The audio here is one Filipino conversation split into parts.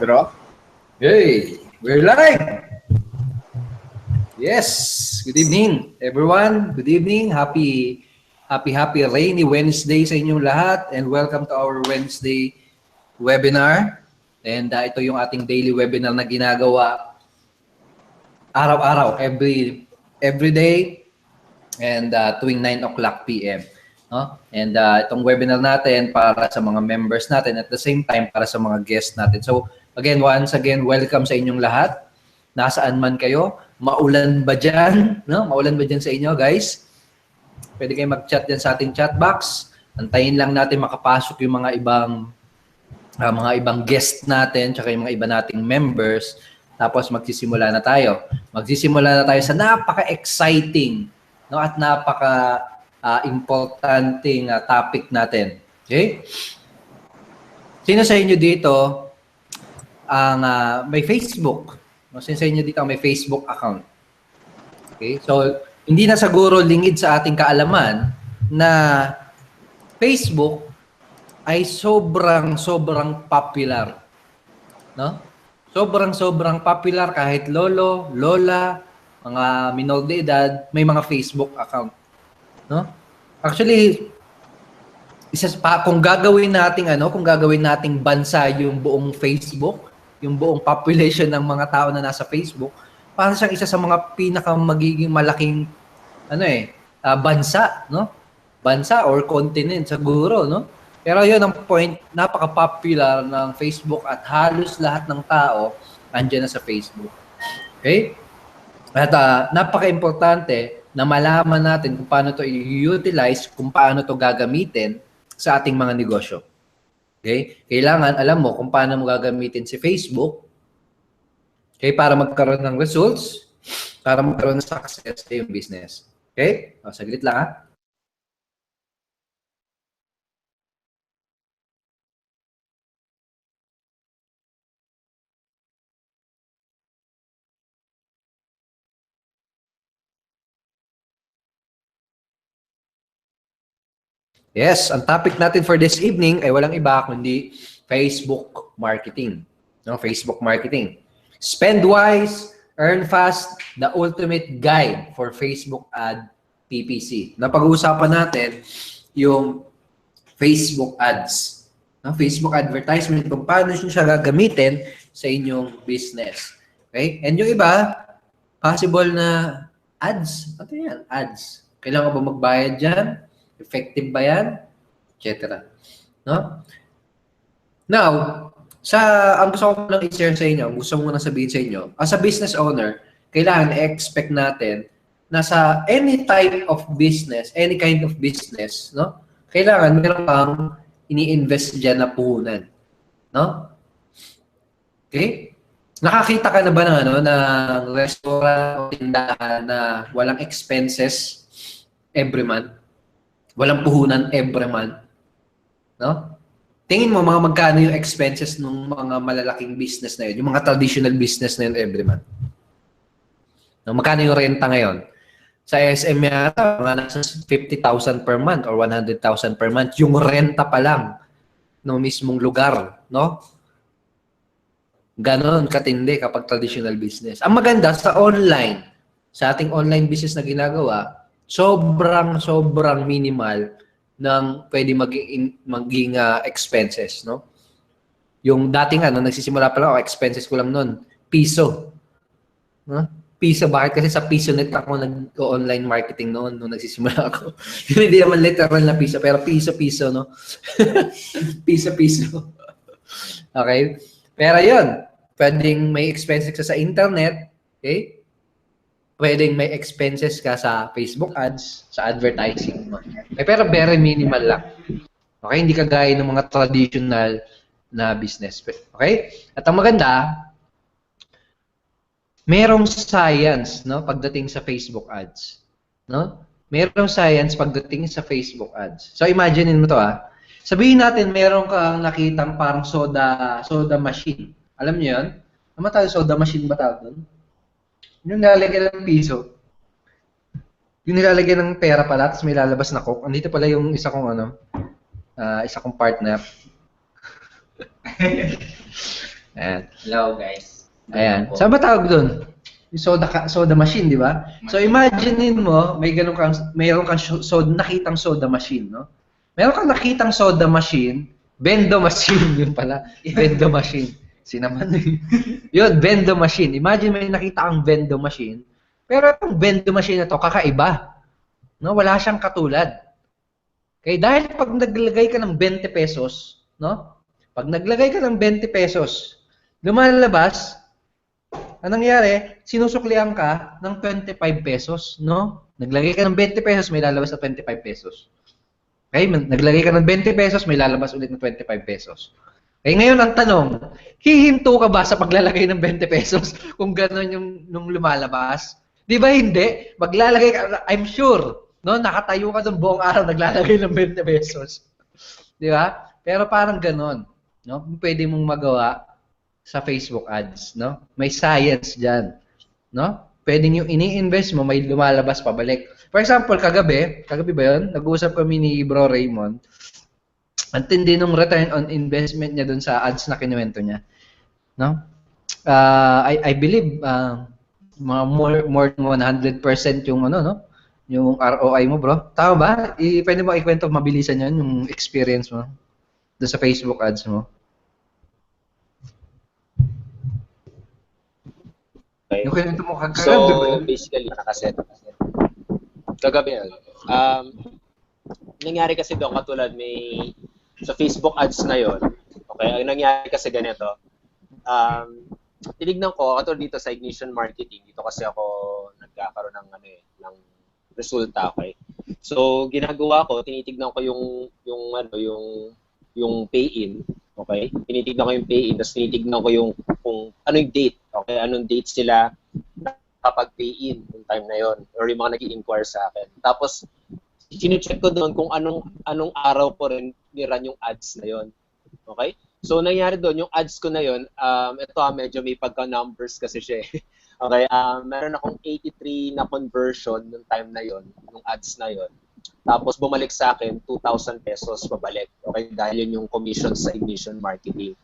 Draw. Hey, we're live. Yes. Good evening, everyone. Good evening. Happy rainy Wednesday sa inyong lahat, and welcome to our Wednesday webinar. And ito yung ating daily webinar na ginagawa araw-araw, every day, and tuwing 9 o'clock p.m. No? And itong webinar natin para sa mga members natin, at the same time para sa mga guests natin. So again, once again, welcome sa inyong lahat. Nasaan man kayo, maulan ba dyan? No? Maulan ba dyan sa inyo, guys? Pwede kayo mag-chat dyan sa ating chat box. Antayin lang natin makapasok yung mga ibang guest natin, tsaka yung mga iba nating members. Tapos magsisimula na tayo. Magsisimula na tayo sa napaka-exciting, no, at napaka-importanting topic natin. Okay? Sino sa inyo dito ang may Facebook? No, sino sa inyo dito ang may Facebook account? Okay? So, hindi na siguro lingid sa ating kaalaman na Facebook ay sobrang popular. No? Sobrang popular, kahit lolo, lola, mga minor de edad, may mga Facebook account. No? Actually, kung gagawin nating bansa yung buong Facebook, yung buong population ng mga tao na nasa Facebook, para siyang isa sa mga magiging malaking bansa, no? Bansa or continent siguro, no? Pero yun ang point, napaka-popular ng Facebook at halos lahat ng tao andyan na sa Facebook. Okay? At napaka-importante na malaman natin kung paano to i-utilize, kung paano to gagamitin sa ating mga negosyo. Okay? Kailangan alam mo kung paano mo gagamitin si Facebook, okay, para magkaroon ng results, para magkaroon ng success sa iyong business. Okay? O, saglit lang ha. Yes, ang topic natin for this evening ay walang iba kundi Facebook marketing. No, Facebook marketing. Spend wise, earn fast, the ultimate guide for Facebook ad PPC. Napag-uusapan natin yung Facebook ads. No, Facebook advertisement, kung paano siya gagamitin sa inyong business. Okay? And yung iba, possible na ads. Ano yan? Ads. Kailangan ba magbayad dyan? Effective ba yan? Etc. No? Now, ang gusto ko lang i-share sa inyo, gusto ko muna sabihin sa inyo, as a business owner, kailangan i-expect natin na sa any type of business, any kind of business, no? Kailangan meron kang ini-invest dyan na puhunan. No? Okay? Nakakita ka na ba ng restaurant o tindahan na walang expenses every month? Walang puhunan every month. No? Tingin mo mga magkano yung expenses ng mga malalaking business na yun, yung mga traditional business na yun every month. No, magkano yung renta ngayon? Sa SM yata, mga nasa 50,000 per month or 100,000 per month, yung renta pa lang ng mismong lugar. No? Ganon katindi kapag traditional business. Ang maganda sa online, sa ating online business na ginagawa, sobrang minimal ng pwede maging expenses, no? Yung dating nagsisimula pa lang ako, expenses ko lang noon, piso. No? Piso, bakit? Kasi sa PisoNet ako nag-online marketing noon nung nagsisimula ako. Hindi naman literal na piso, pero piso, no? piso. Okay? Pero yun, pwedeng may expenses ka sa internet, okay? Pwedeng may expenses ka sa Facebook ads, sa advertising mo. Pero very minimal lang. Okay? Hindi kagaya ng mga traditional na business. Okay? At ang maganda, merong science, no, pagdating sa Facebook ads. No? Merong science pagdating sa Facebook ads. So imagine mo to Sabihin natin meron kang nakitang parang soda machine. Alam niyo 'yon? Ano tayo soda machine ba tawag doon? Yung nilalagyan ng piso. Yung nilalagyan ng pera pala, tapos may lalabas na coke. Andito pala yung isa kong partner. Ayan. Hello guys. Ayan. Saan ba tawag doon? Yung soda machine, di ba? So imaginein mo, mayroon kang nakitang soda machine, no? Meron kang nakitang soda machine, vendo machine, yun pala. Vendo machine. Sinaman yun, vendo machine. Imagine may nakita kang vendo machine, pero itong vendo machine na to, kakaiba. No? Wala siyang katulad. Okay, dahil pag naglagay ka ng 20 pesos, no? Pag naglagay ka ng 20 pesos, lumalabas, anong nangyari? Sinusuklian ka ng 25 pesos, no? Naglagay ka ng 20 pesos, may lalabas na 25 pesos. Okay, naglagay ka ng 20 pesos, may lalabas ulit na 25 pesos. Okay, ngayon ang tanong, hihinto ka ba sa paglalagay ng 20 pesos kung gano'n yung nung lumalabas? Di ba hindi? Maglalagay ka, I'm sure, no? Nakatayo ka doon buong araw naglalagay ng 20 pesos. Di ba? Pero parang gano'n, no? Pwede mong magawa sa Facebook ads, no? May science diyan, no? Pwedeng yung ini-invest mo may lumalabas pabalik. For example, kagabi ba 'yon? Nag-uusap kami ni Bro Raymond. Ang tindi nung return on investment niya dun sa ads na kinuwento niya, no? I believe mga more than 100% yung ano, no? Yung ROI mo, bro. Tama ba? Pwede mo ikwento mabilisan 'yon, yung experience mo doon sa Facebook ads mo. Okay. Yung kwento mo kagabi So, ba yun? basically, nakaset. Kagabi yun. Nangyari kasi doon, katulad may sa Facebook ads na yon. Okay, ang nangyari kasi ganito. Tinignan ko, katulad dito sa Ignition Marketing, dito kasi ako nagkakaroon ng ng resulta, okay? So, ginagawa ko, tinitignan ko yung pay-in, okay? Tinitignan ko yung pay-in, tapos tinitignan ko yung kung ano yung date, okay? Anong date sila nakapag-pay-in yung time na yon, or yung mga nag-i-inquire sa akin. Tapos, sine-check ko doon kung anong araw ko rin niran yung ads na yon. Okay? So, nangyari doon, yung ads ko na yon, ito medyo may pagka-numbers kasi siya. Okay? Meron akong 83 na conversion nung time na yon, nung ads na yon. Tapos, bumalik sa akin, 2,000 pesos pabalik. Okay? Dahil yun yung commission sa Ignition Marketing.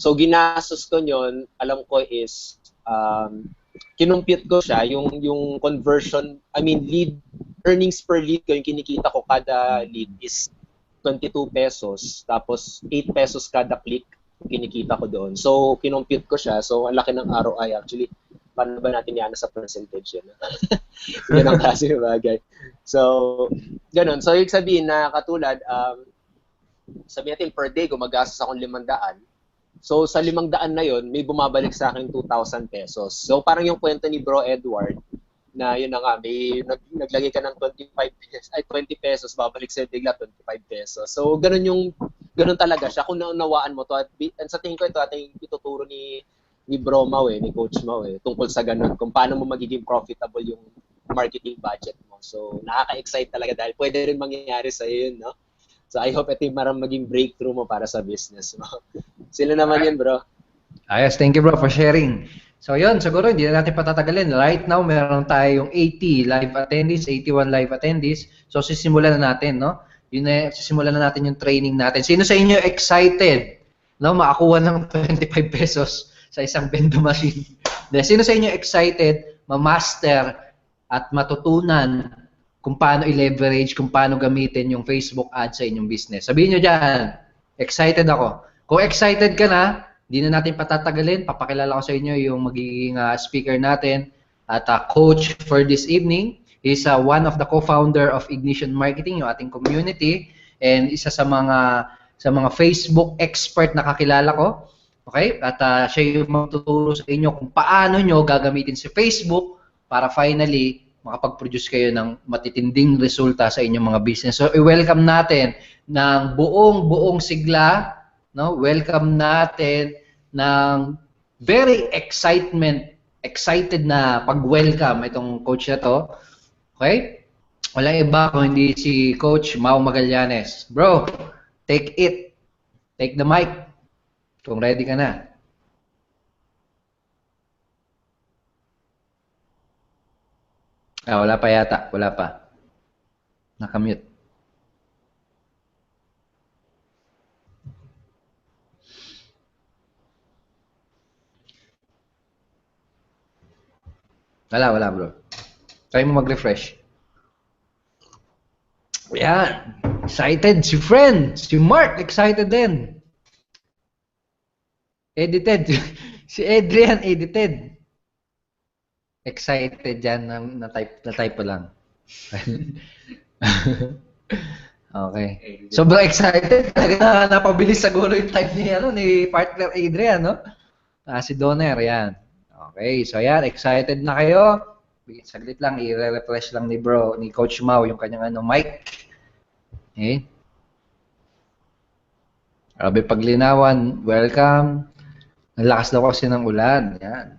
So, ginastos ko yun, alam ko is, kinumpute ko siya, yung conversion, lead, earnings per lead ko, yung kinikita ko kada lead is 22 pesos, tapos 8 pesos kada click kinikita ko doon. So, kinumpute ko siya. So, ang laki ng ROI actually. Paano ba natin yan sa percentage yan? Yan ang klase ng bagay. So, ganun. So, ibig sabihin na katulad, sabihin natin per day, gumagastos akong 500. So, sa 500 na yon, may bumabalik sa akin 2,000 pesos. So, parang yung kwento ni Bro Edward, na yun na nga, may naglagay ka ng 20 pesos, babalik sa'yo bigla 25 pesos. So, ganun talaga siya. Kung naunawaan mo to, at sa tingin ko ito, ating ituturo ni Bro Mau ni Coach Mau tungkol sa ganun, kung paano mo magiging profitable yung marketing budget mo. So, nakaka-excite talaga dahil pwede rin mangyayari sa'yo yun, no? So, I hope ito yung maging breakthrough mo para sa business mo. Sila naman yun, bro. Ayos, thank you bro for sharing. So yun, siguro hindi na natin patatagalin. Right now, meron tayong 80 live attendees, 81 live attendees. So sisimulan na natin, no? Sisimulan na natin yung training natin. Sino sa inyo excited, no? Makakuha ng 25 pesos sa isang vendo machine. Sino sa inyo excited, ma-master at matutunan kung paano i-leverage, kung paano gamitin yung Facebook ads sa inyong business? Sabihin nyo dyan, excited ako. Kung excited ka na, hindi na natin patatagalin. Papakilala ko sa inyo yung magiging speaker natin at coach for this evening. He's one of the co-founder of Ignition Marketing, yung ating community, and isa sa mga Facebook expert na kakilala ko. Okay? At siya yung magtuturo sa inyo kung paano nyo gagamitin si Facebook para finally makapag-produce kayo ng matitinding resulta sa inyong mga business. So, i-welcome natin ng buong sigla, no? Welcome natin ng very excited na pag-welcome itong coach na to. Okay? Walang iba kung hindi si Coach Mau Magallanes. Bro, take it. Take the mic. Kung ready ka na. Wala pa yata. Wala pa. Nakamute. Wala bro. Try mo mag-refresh. Yan. Excited si friend. Si Mark, excited din. Edited. Si Adrian, edited. Excited dyan. Na-type pa lang. Okay. Sobrang excited. Talaga napabilis siguro yung type ni partner Adrian, no? Si Donner, yan. Okay, so yan, excited na kayo. Saglit lang, i-refresh lang ni Coach Mau yung kanyang mic. Okay. Grabe paglinawan, welcome. Ang lakas daw kasi ng ulan. Yan.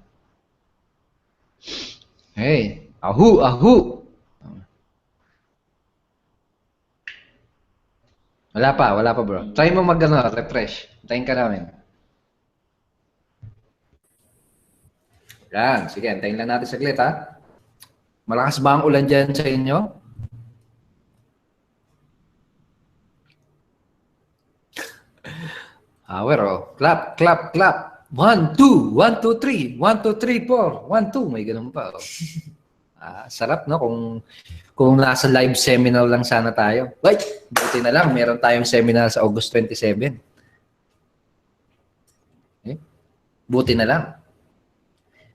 Hey, ahu. Wala pa bro. Try mo refresh. Tayin ka namin. Yan, sige, antayin lang natin saglit ha. Malakas ba ang ulan dyan sa inyo? Clap. 1, 2, 1, 2, 3, 1, 2, 3, 4, 1, 2. May ganun pa. Sarap, no? Kung nasa live seminar lang sana tayo. Wait, buti na lang. Meron tayong seminar sa August 27. Okay? Buti na lang.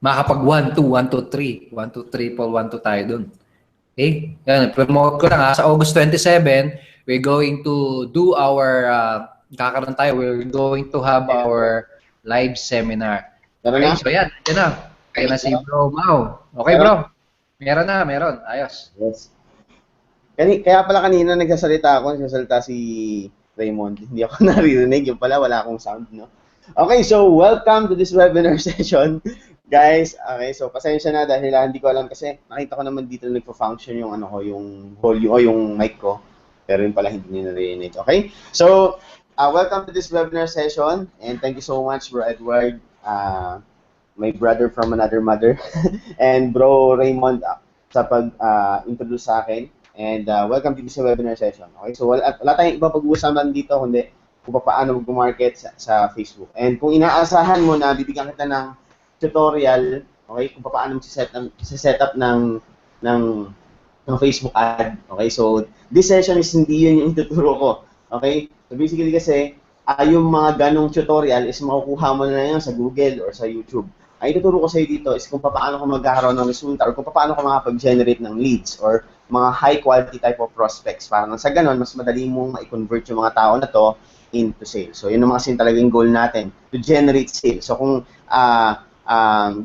Makakapag 1, 2, 1, 2, 3. 1, 2, 3, 4, 1, 2 tayo dun. Okay? Yan, promote ko lang ha. Sa August 27, we're going to do our, kakaroon tayo, we're going to have our live seminar. Okay, so yan, yan na. Kaya na si Bro Mau. Okay bro? Meron. Ayos. Yes. Kaya pala kanina nagsasalita si Raymond. Hindi ako naririnig. Yung pala, wala akong sound, no? Okay, so welcome to this webinar session. Guys, okay, so pasensya na dahil hindi ko alam kasi nakita ko naman dito nagpo-function yung yung volume o yung mic ko. Pero yun pala hindi niyo narinig. Okay? So, welcome to this webinar session and thank you so much, Bro Edward, my brother from another mother, and Bro Raymond sa pag-introduce sa akin. And welcome to this webinar session. Okay? So, wala tayong iba pag-uusapan dito kundi kung paano mag-market sa Facebook. And kung inaasahan mo na bibigyan kita ng tutorial, okay, kung paano mag-set up ng Facebook ad. Okay, so this session is hindi yun yung ituturo ko. Okay? So basically kasi, yung mga ganong tutorial is makukuha mo na yan sa Google or sa YouTube. Ang ituturo ko sa iyo dito is kung paano ka magkakaroon ng resulta or kung paano ka makapag-generate ng leads or mga high-quality type of prospects. Para sa ganon, mas madali mong ma-convert yung mga tao na to into sales. So yun ang mga talagang goal natin, to generate sales. So kung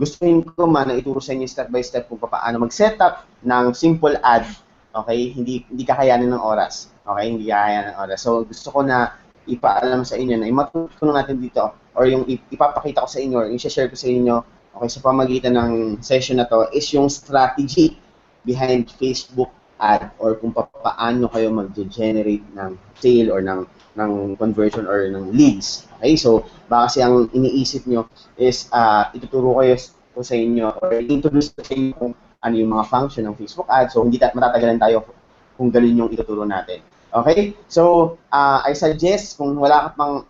gusto ko man na ituro sa inyo step by step kung paano mag-set up ng simple ad, okay? Hindi kakayanin ng oras. Okay? Hindi kakayanin ng oras. So gusto ko na ipaalam sa inyo na matutulong natin dito or yung ipapakita ko sa inyo or yung share ko sa inyo okay sa pamagitan ng session na to is yung strategy behind Facebook ad or kung paano kayo mag-generate ng sale or ng conversion or ng leads. Okay? So, baka kasi ang iniisip nyo is ituturo ko sa inyo or introduce ko sa inyo kung ano yung mga function ng Facebook ad. So, hindi matatagalan tayo kung ganun yung ituturo natin. Okay? So, I suggest kung wala ka pang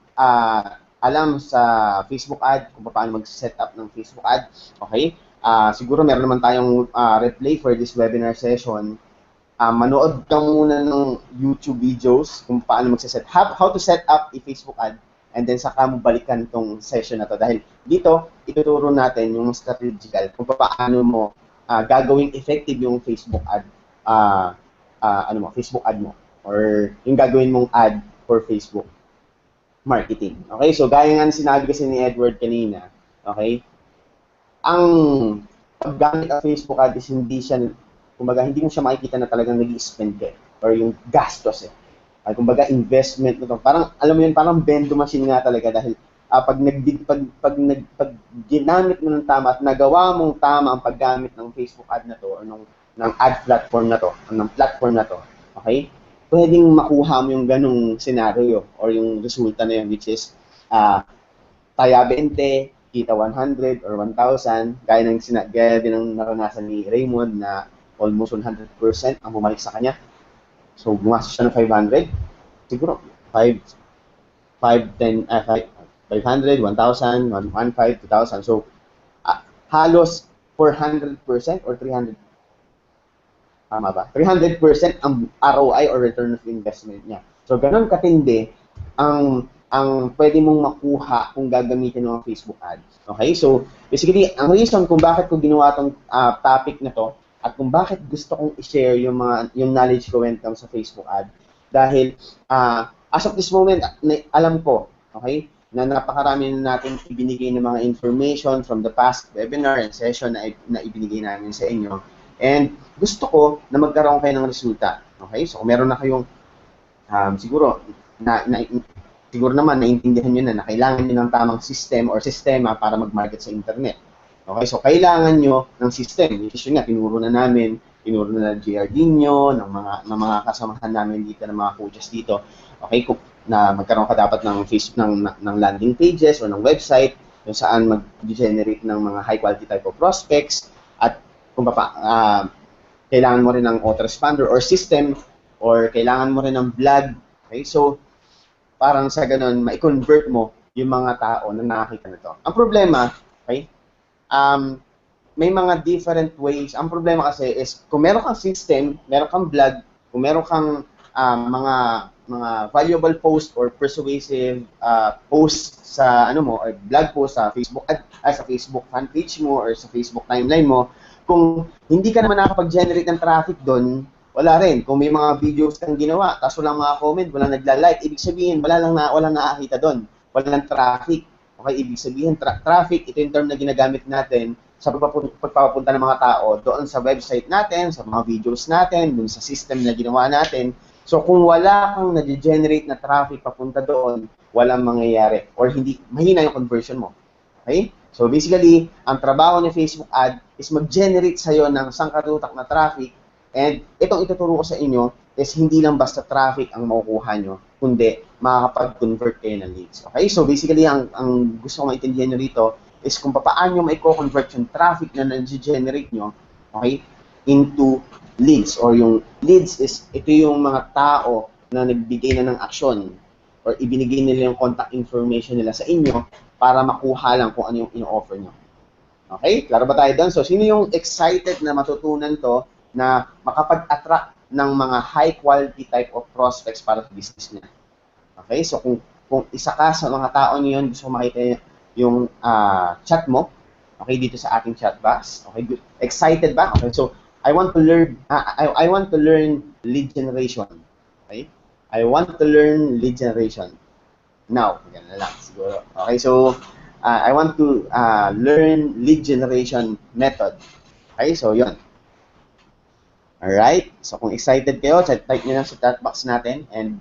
alam sa Facebook ad, kung paano mag-set up ng Facebook ad, okay? Siguro meron naman tayong replay for this webinar session. Manood ka muna ng YouTube videos kung paano how to set up a Facebook ad and then saka mo balikan itong session na to dahil dito ituturo natin yung strategical kung paano mo gagawing effective yung Facebook ad Facebook ad mo or yung gagawin mong ad for Facebook marketing. Okay? So gaya nga sinabi kasi ni Edward kanina, okay? Ang paggamit ng Facebook ad is kumbaga, hindi mo siya makikita na talagang nag-i-spend ka or yung gastos Ay, kumbaga, investment na to. Parang, alam mo yun, parang vending machine nga talaga dahil pag ginamit mo ng tama at nagawa mong tama ang paggamit ng Facebook ad na to or ng ad platform na to, ng platform na to, okay? Pwedeng makuha mo yung ganong scenario or yung resulta na yun which is taya 20, kita 100 or 1,000, gaya din ng naranasan ni Raymond na almost 100% ang bumalik sa kanya. So, bumasok siya ng 500. Siguro, 500, 1,000, 1,500, 2,000. So, halos 400% or 300? Tama ba? 300% ang ROI or return of investment niya. So, ganun katindi ang pwede mong makuha kung gagamitin mo ang Facebook ads. Okay? So, basically, ang reason kung bakit ko ginawa itong topic na to at kung bakit gusto kong i-share yung knowledge ko when it comes sa Facebook ad. Dahil, as of this moment, alam ko, okay, na napakarami na natin ibinigay ng mga information from the past webinar and session na ibinigay namin sa inyo. And gusto ko na magkaroon kayo ng resulta. Okay? So, kung meron na kayong, siguro naman naiintindihan nyo na kailangan nyo ng tamang system or sistema para mag-market sa internet. Okay? So, kailangan nyo ng system. Which yun nga, tinuro na JR Dino, ng mga kasamahan namin dito, ng mga coaches dito. Okay? Na magkaroon ka dapat ng Facebook, ng landing pages or ng website kung saan mag-generate ng mga high-quality type of prospects at kung kailangan mo rin ng autoresponder or system or kailangan mo rin ng blog. Okay? So, parang sa ganun, ma-convert mo yung mga tao na nakakita nito. Ang problema, okay, may mga different ways. Ang problema kasi is, kung meron kang system, meron kang blog, kung meron kang mga valuable post or persuasive post sa or blog post sa Facebook sa Facebook fan page mo or sa Facebook timeline mo, kung hindi ka naman nakapag-generate ng traffic doon, wala rin. Kung may mga videos kang ginawa, tapos walang mga comment, walang nagla-like, ibig sabihin, walang nakakita doon. Walang traffic. Okay, ibig sabihin, traffic, ito yung term na ginagamit natin sa pagpapapunta ng mga tao doon sa website natin, sa mga videos natin, doon sa system na ginawa natin. So, kung wala kang nag-generate na traffic papunta doon, walang mangyayari. Or mahina yung conversion mo. Okay? So, basically, ang trabaho ni Facebook ad is mag-generate sa'yo ng sangkatutak na traffic. And itong ituturo ko sa inyo is hindi lang basta traffic ang makukuha nyo, kundi makakapag-convert kayo ng leads. Okay? So, basically, ang gusto ko maintindihan nyo rito is kung paano may convert yung traffic na nag-generate nyo, okay, into leads. Or yung leads is, ito yung mga tao na nagbigay na ng aksyon or ibinigay nila yung contact information nila sa inyo para makuha lang kung ano yung ino-offer nyo. Okay? Klaro ba tayo doon? So, sino yung excited na matutunan to na makapag-attract ng mga high-quality type of prospects para sa business niya? Okay? So, kung isa ka sa mga tao niyo yun, gusto makita yung chat mo, okay, dito sa ating chat box. Okay, good. Excited ba? Okay, so, I want to learn lead generation. Okay? I want to learn lead generation. Now, ganun lang siguro. Okay, so I want to learn lead generation method. Okay, so yun. Alright, so kung excited kayo, type nyo lang sa chat box natin and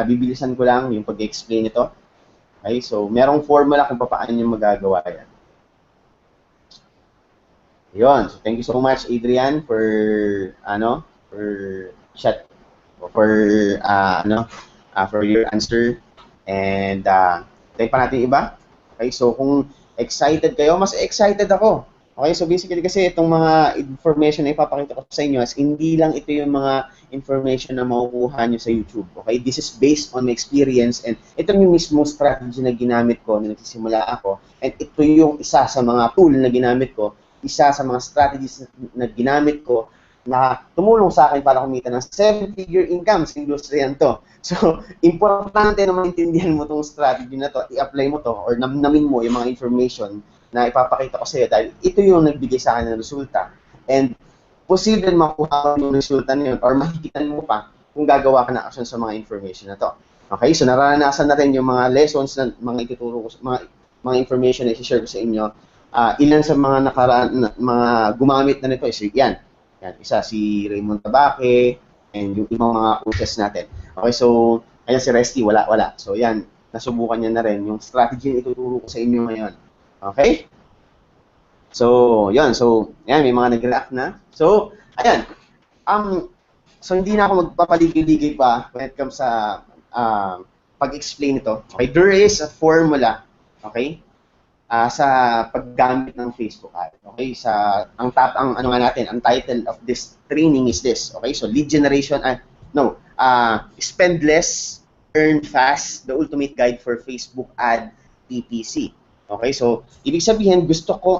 bibilisan ko lang yung pag-explain ito. Okay, so merong formula kung paano nyo magagawa yan. Yun, so thank you so much Adrian for for your answer. And tayo pa natin iba. Okay, so kung excited kayo, mas excited ako. Okay, so basically kasi itong mga information na ipapakita ko sa inyo, hindi lang ito yung mga information na makukuha nyo sa YouTube. Okay, this is based on my experience and ito yung mismo strategy na ginamit ko nung nagsisimula ako. And ito yung isa sa mga tool na ginamit ko, isa sa mga strategies na ginamit ko na tumulong sa akin para kumita ng 7-figure income sa industriyan to. So, importante na maintindihan mo itong strategy na to, i-apply mo to, or namnamin mo yung mga information na ipapakita ko sa iyo dahil ito yung nagbigay sa akin ng resulta. And posible makuha mo yung resulta na yun or mahigitan mo pa kung gagawa ka ng action sa mga information na to. Okay? So, naranasan na rin yung mga lessons na mga ituturo ko, mga information na i-share ko sa inyo. Ilan sa mga nakaraan, mga gumamit na nito is yan. Yan, isa si Raymond Tabaque and yung ibang mga coaches natin. Okay, so ayan si Resty, wala. So yan, nasubukan niya na rin yung strategy na ituturo ko sa inyo ngayon. Okay? So, yan. So, yan, may mga nag-react na. So, ayan. So hindi na ako magpapaligid-ligid pa when it comes sa pag-explain ito. Okay, there is a formula, okay? Sa paggamit ng Facebook ad. Okay, ang title of this training is this. Okay, so lead generation spend less, earn fast, the ultimate guide for Facebook ad PPC. Okay, so ibig sabihin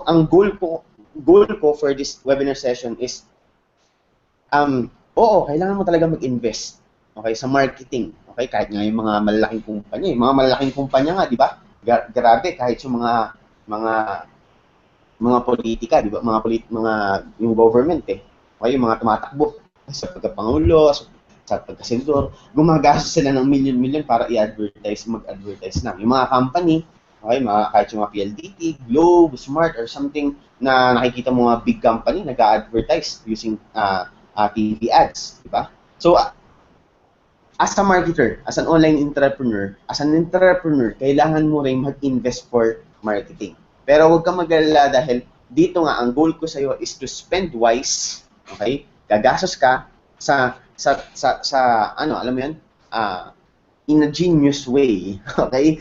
ang goal ko goal ko for this webinar session is, oo, kailangan mo talaga mag-invest, okay, sa marketing. Okay, kahit nga yung mga malalaking kumpanya, yung mga malalaking kumpanya nga, di ba? Grabe, kahit yung mga politika, di ba? Mga yung government Okay, yung mga tumatakbo sa pagkapangulo, sa pagkasenador, gumagastos sila ng milyon-milyon para i-advertise, mag-advertise na. Yung mga company, okay, kahit yung mga PLDT, Globe, Smart, or something na nakikita mo mga big company, nag-advertise using TV ads, di ba? So, as a marketer, as an online entrepreneur, kailangan mo rin mag-invest for marketing. Pero huwag kang mag-alala dahil dito nga, ang goal ko sa iyo is to spend wise, okay? Gagastos ka sa alam mo yan? In a genius way, okay?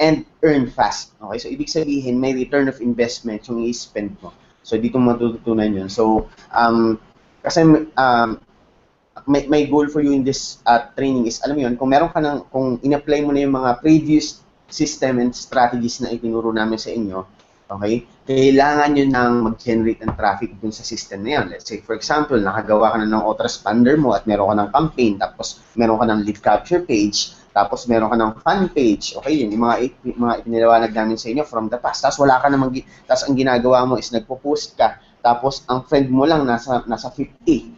And earn fast, okay? So, ibig sabihin, may return of investment yung i-spend mo. So, dito matututunan yun. So, kasi, may goal for you in this training is, alam mo yun, kung in-apply mo na yung mga previous system and strategies na itinuro namin sa inyo, okay, kailangan nyo nang mag-generate ng traffic dun sa system na yan. Let's say, for example, nakagawa ka na ng autoresponder mo at meron ka ng campaign, tapos meron ka ng lead capture page, tapos meron ka ng fan page, okay, yun, yung mga ipiniliwanag namin sa inyo from the past. Tapos wala ka namang, tapos ang ginagawa mo is nagpo-post ka, tapos ang friend mo lang nasa 50.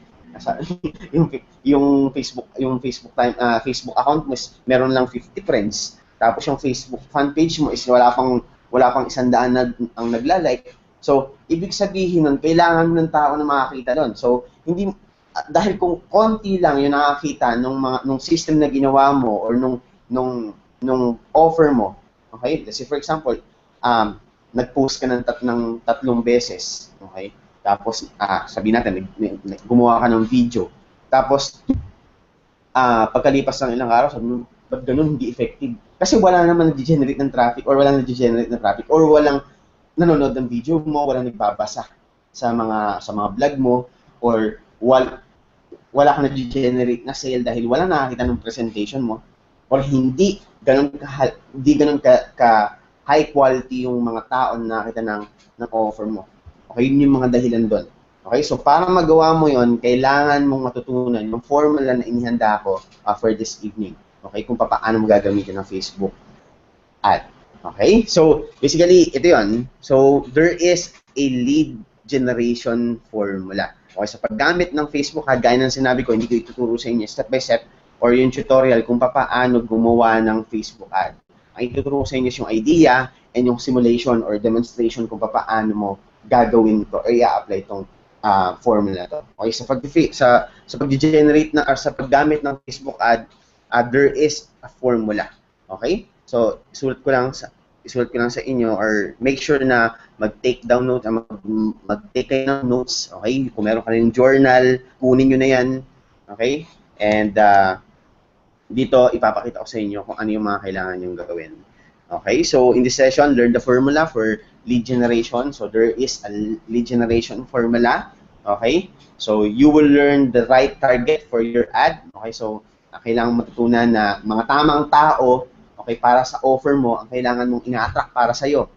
yung Facebook account mo is meron lang 50 friends, tapos yung Facebook fan page mo is wala pang 100 na ang nagla-like. So, ibig sabihin nun, kailangan ng tao na makakita doon. So, hindi dahil kung konti lang yung nakakita nung system na ginawa mo or nung offer mo. Okay? Kasi for example, nag-post ka ng tatlong beses, okay? Tapos sabihin natin gumawa ka ng video. Tapos pagkalipas ng ilang araw, sabi mo, ba't ganun hindi effective? Kasi wala naman nag-generate ng traffic or walang nanonood ng video mo, walang nagbabasa sa mga vlog mo, or wala kang nag-generate na sale dahil wala nakakita ng presentation mo, or hindi ganun ka high quality yung mga tao na nakita ng offer mo. Okay, yun yung mga dahilan doon. Okay, so para magawa mo yon, kailangan mong matutunan yung formula na inihanda ko for this evening. Okay, kung paano mo gagamitin ng Facebook ad. Okay, so basically, ito yon. So, there is a lead generation formula. Okay, sa paggamit ng Facebook ad, gaya ng sinabi ko, hindi ko ituturo sa inyo step by step or yung tutorial kung paano gumawa ng Facebook ad. Ang ituturo sa inyo is yung idea and yung simulation or demonstration kung paano mo gagawin ito or i-apply itong formula to. Okay, sa pag-generate na or sa paggamit ng Facebook ad, there is a formula. Okay? So, isulat ko lang sa inyo or make sure na mag-take down notes, mag-take kayo ng notes. Okay? Kung meron ka rin journal, kunin nyo na yan. Okay? And dito ipapakita ko sa inyo kung ano yung mga kailangan nyong gawin. Okay? So, in this session, learn the formula for lead generation. So, there is a lead generation formula. Okay? So, you will learn the right target for your ad. Okay? So, kailangan matutunan na mga tamang tao, okay, para sa offer mo, ang kailangan mong ina-attract para sa iyo.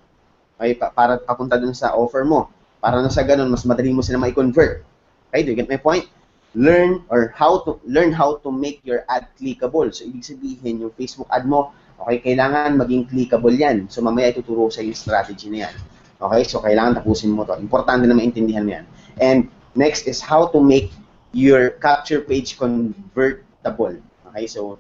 Okay? Para papunta dun sa offer mo. Para na sa ganun, mas madali mo sila ma-convert. Okay? Do you get my point? Learn how to make your ad clickable. So, ibig sabihin, yung Facebook ad mo, okay, kailangan maging clickable yan. So, mamaya ituturo sa yung strategy na yan. Okay? So, kailangan tapusin mo to. Importante na maintindihan mo yan. And next is how to make your capture page convertible. Okay? So,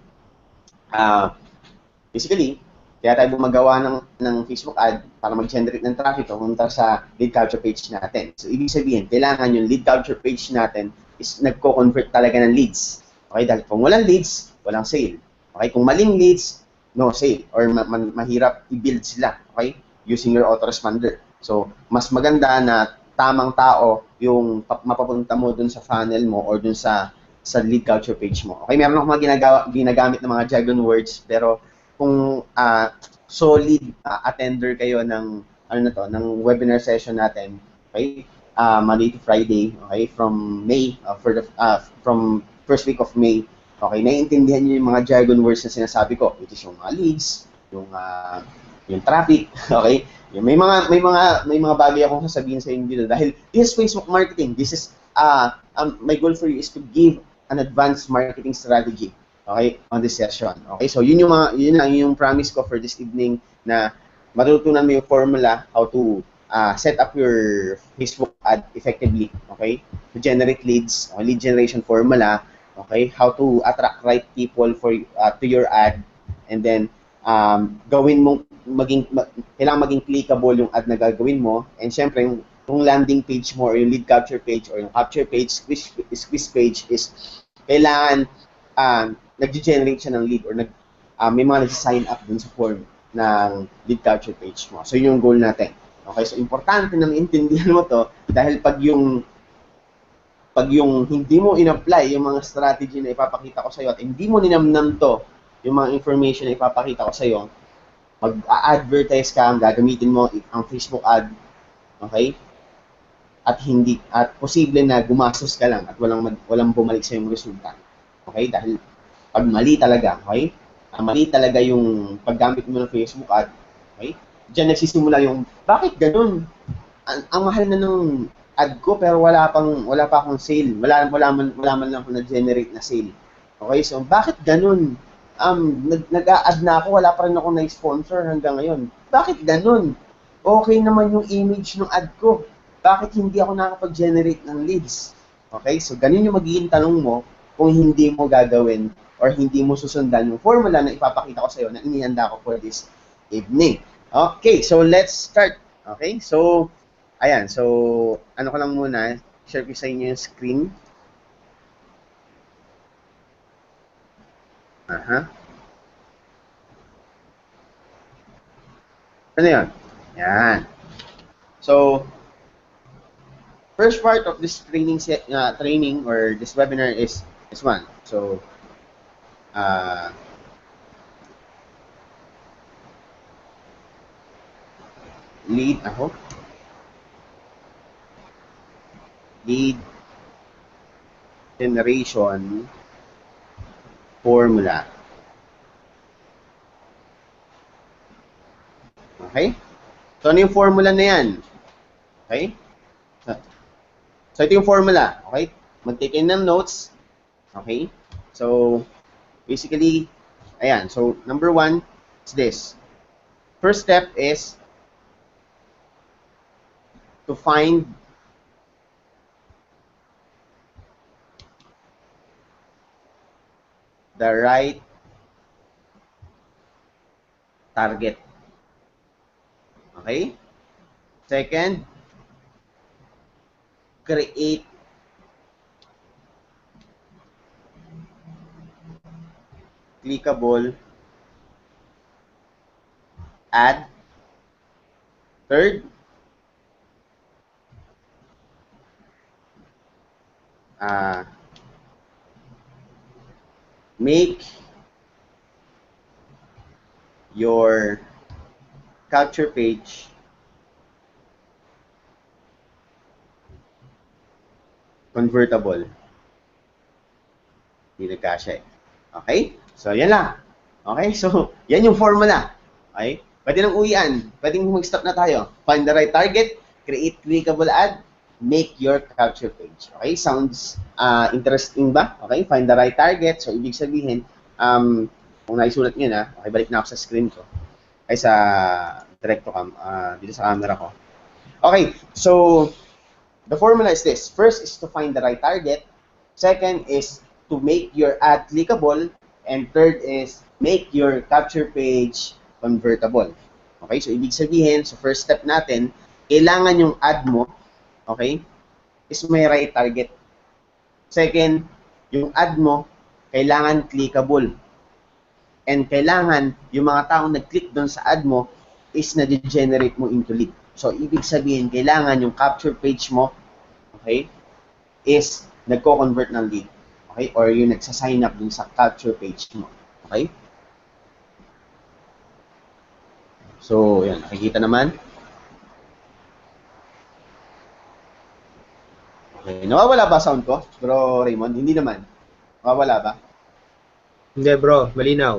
basically, kaya tayo gumagawa ng Facebook ad para mag-generate ng traffic pumunta sa lead capture page natin. So, ibig sabihin, kailangan yung lead capture page natin is nagko-convert talaga ng leads. Okay? Dahil kung walang leads, walang sale. Okay? Kung maling leads, no sale. Or mahirap i-build sila. Okay? Using your autoresponder. So, mas maganda na tamang tao yung mapapunta mo dun sa funnel mo or dun sa lead capture page mo. Okay? Meron akong mga ginagamit ng mga jargon words, pero kung solid attender kayo ng ng webinar session natin, okay? Monday to Friday, okay, from May, from first week of May, okay, naiintindihan niyo yung mga jargon words na sinasabi ko, which is yung mga leads, yung yung traffic, okay? May mga bagay akong sasabihin sa inyo dito dahil this is Facebook marketing. This is my goal for you is to give an advanced marketing strategy, okay, on this session. Okay? So yun yung promise ko for this evening na matutunan mo yung formula how to set up your Facebook ad effectively, okay? To generate leads, lead generation formula, okay? How to attract right people for to your ad, and then gawin mo kailangan maging clickable yung ad na gagawin mo, and syempre yung landing page mo or yung lead capture page or yung capture page, squeeze page is kailangan nag-generate siya ng lead or may mga nag-sign up dun sa form ng lead capture page mo. So yun yung goal natin. Okay, so importante na maintindihan mo to dahil pag yung hindi mo in-apply yung mga strategy na ipapakita ko sa iyo at hindi mo ninamnam to, yung mga information na ipapakita ko sa iyo, mag-advertise ka, gagamitin mo ang Facebook ad, okay? At posible na gumastos ka lang at walang bumalik sa yung resulta. Okay? Dahil pag mali talaga, okay? Mali talaga yung paggamit mo ng Facebook ad, okay? Diyan nagsisimula yung bakit ganun? Ang mahal na ng ad ko pero wala pa akong sale. Wala man lang ako na-generate na sale. Okay? So bakit ganun? Nag-a-ad na ako, wala pa rin ako na-sponsor hanggang ngayon. Bakit ganun? Okay naman yung image ng ad ko. Bakit hindi ako nakapag-generate ng leads? Okay? So, ganun yung magiging tanong mo kung hindi mo gagawin or hindi mo susundan yung formula na ipapakita ko sa iyo na inihanda ko for this evening. Okay, so let's start. Okay? So, ayan. So, ano ko lang muna, share ko sa inyo yung screen. Ano yan? Yan. So, first part of this training or this webinar is this one. So, lead generation formula. Okay? So, ano yung formula na yan? Okay? So, ito yung formula. Okay? Mag-take in ng notes. Okay? So, basically, ayan. So, number 1 is this. First step is to find the right target. Okay? Second, create clickable ad. Third, make your capture page convertible. Hindi nagkasya eh. Okay? So, yan lang. Okay? So, yan yung formula. Okay? Pwede nang uwian. Pwede mag-stop na tayo. Find the right target, create clickable ad, make your capture page. Okay? Sounds interesting ba? Okay? Find the right target. So, ibig sabihin, kung naisulat nyo na, okay, balik na ako sa screen ko. Ay, sa directo cam, dito sa camera ko. Okay. So, the formula is this. First is to find the right target. Second is to make your ad clickable. And third is make your capture page convertible. Okay? So, ibig sabihin, so first step natin, kailangan yung ad mo, okay, is may right target. Second, yung ad mo, kailangan clickable. And kailangan yung mga taong nag-click doon sa ad mo is na-generate mo into lead. So, ibig sabihin, kailangan yung capture page mo, okay, is nagko-convert ng lead. Okay? Or yung nagsa-sign up dun sa capture page mo. Okay? So, yan. Nakikita naman. Okay. Nawawala ba sound ko? Bro Raymond? Hindi naman. Nawawala ba? Hindi bro, malinaw.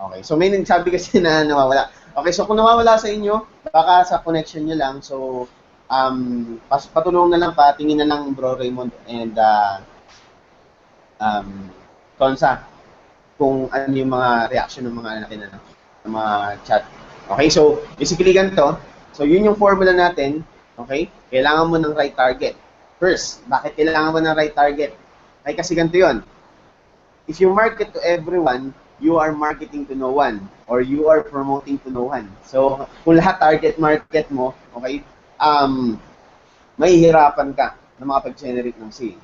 Okay. So, may nagsabi kasi na nawawala. Okay, so kung nawawala sa inyo, baka sa connection nyo lang. So, patulong na lang, patingin na lang Bro Raymond and Tonsa kung ano yung mga reaction ng mga natin ng mga chat. Okay, so basically ganito. So yun yung formula natin. Okay, kailangan mo ng right target. First, bakit kailangan mo ng right target? Okay, kasi ganito yun. If you market to everyone, you are marketing to no one or you are promoting to no one. So kung lahat target market mo, okay, mahihirapan ka na makapag-generate ng sale.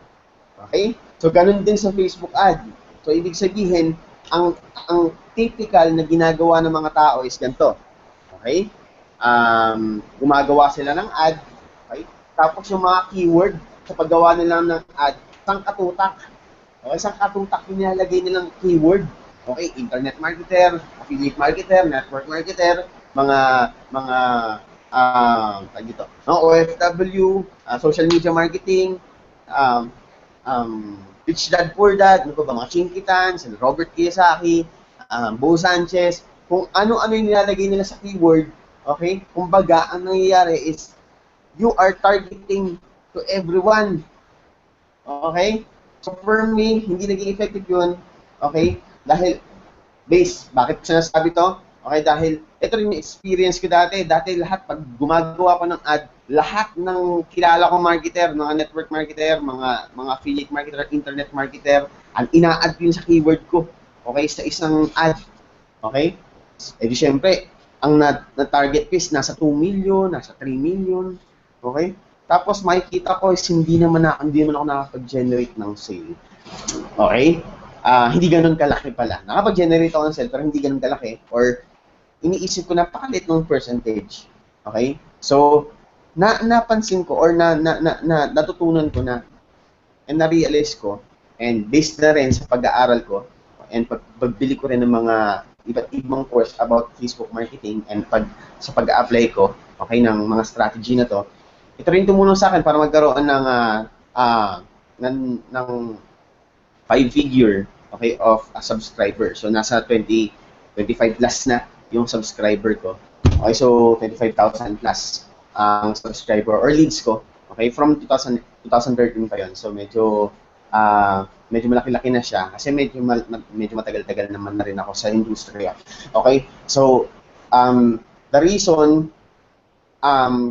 Okay? So ganun din sa Facebook ad. So ibig sabihin, ang typical na ginagawa ng mga tao is ganito. Okay? Gumagawa sila ng ad. Okay? Tapos yung mga keyword sa paggawa nila ng ad, sangkatutak. Okay? Sangkatutak yung nilalagay nilang keyword. Okay? Internet marketer, affiliate marketer, network marketer, mga dito, no? OFW, social media marketing, Rich Dad Poor Dad, ano ba, mga Chinkitan, sila Robert Kiyosaki, Bo Sanchez, kung ano-ano yung nilalagay nila sa keyword, okay? Kumbaga, ang nangyayari is, you are targeting to everyone. Okay? So for me, hindi naging effective yun, okay? Dahil, bakit sinasabi to? Okay, dahil ito rin yung experience ko dati. Dati lahat, pag gumagawa ko ng ad, lahat ng kilala kong marketer, mga network marketer, mga affiliate marketer, internet marketer, ang ina-ad ko yun sa keyword ko. Okay, sa isang ad. Okay? Eh di syempre, ang na-target ko is nasa 2 million, nasa 3 million. Okay? Tapos makikita ko is hindi naman ako nakapag-generate ng sale. Okay? Hindi ganun kalaki pala. Nakapag-generate ako ng sale pero hindi ganun kalaki or iniisip ko napakalit ng percentage. Okay? So, napansin ko or natutunan ko na and na-realize ko and based na rin sa pag-aaral ko and pagbili ko rin ng mga iba't ibang course about Facebook marketing and sa pag-apply ko okay ng mga strategy na to, ito rin tumulong sa akin para magkaroon ng 5-figure okay of a subscriber. So nasa 25 plus na yung subscriber ko. Okay, so 25,000 plus ang subscriber or leads ko. Okay, from 2013 pa yon. So medyo malaki-laki na siya kasi medyo matagal-tagal naman na rin ako sa industriya. Okay? So the reason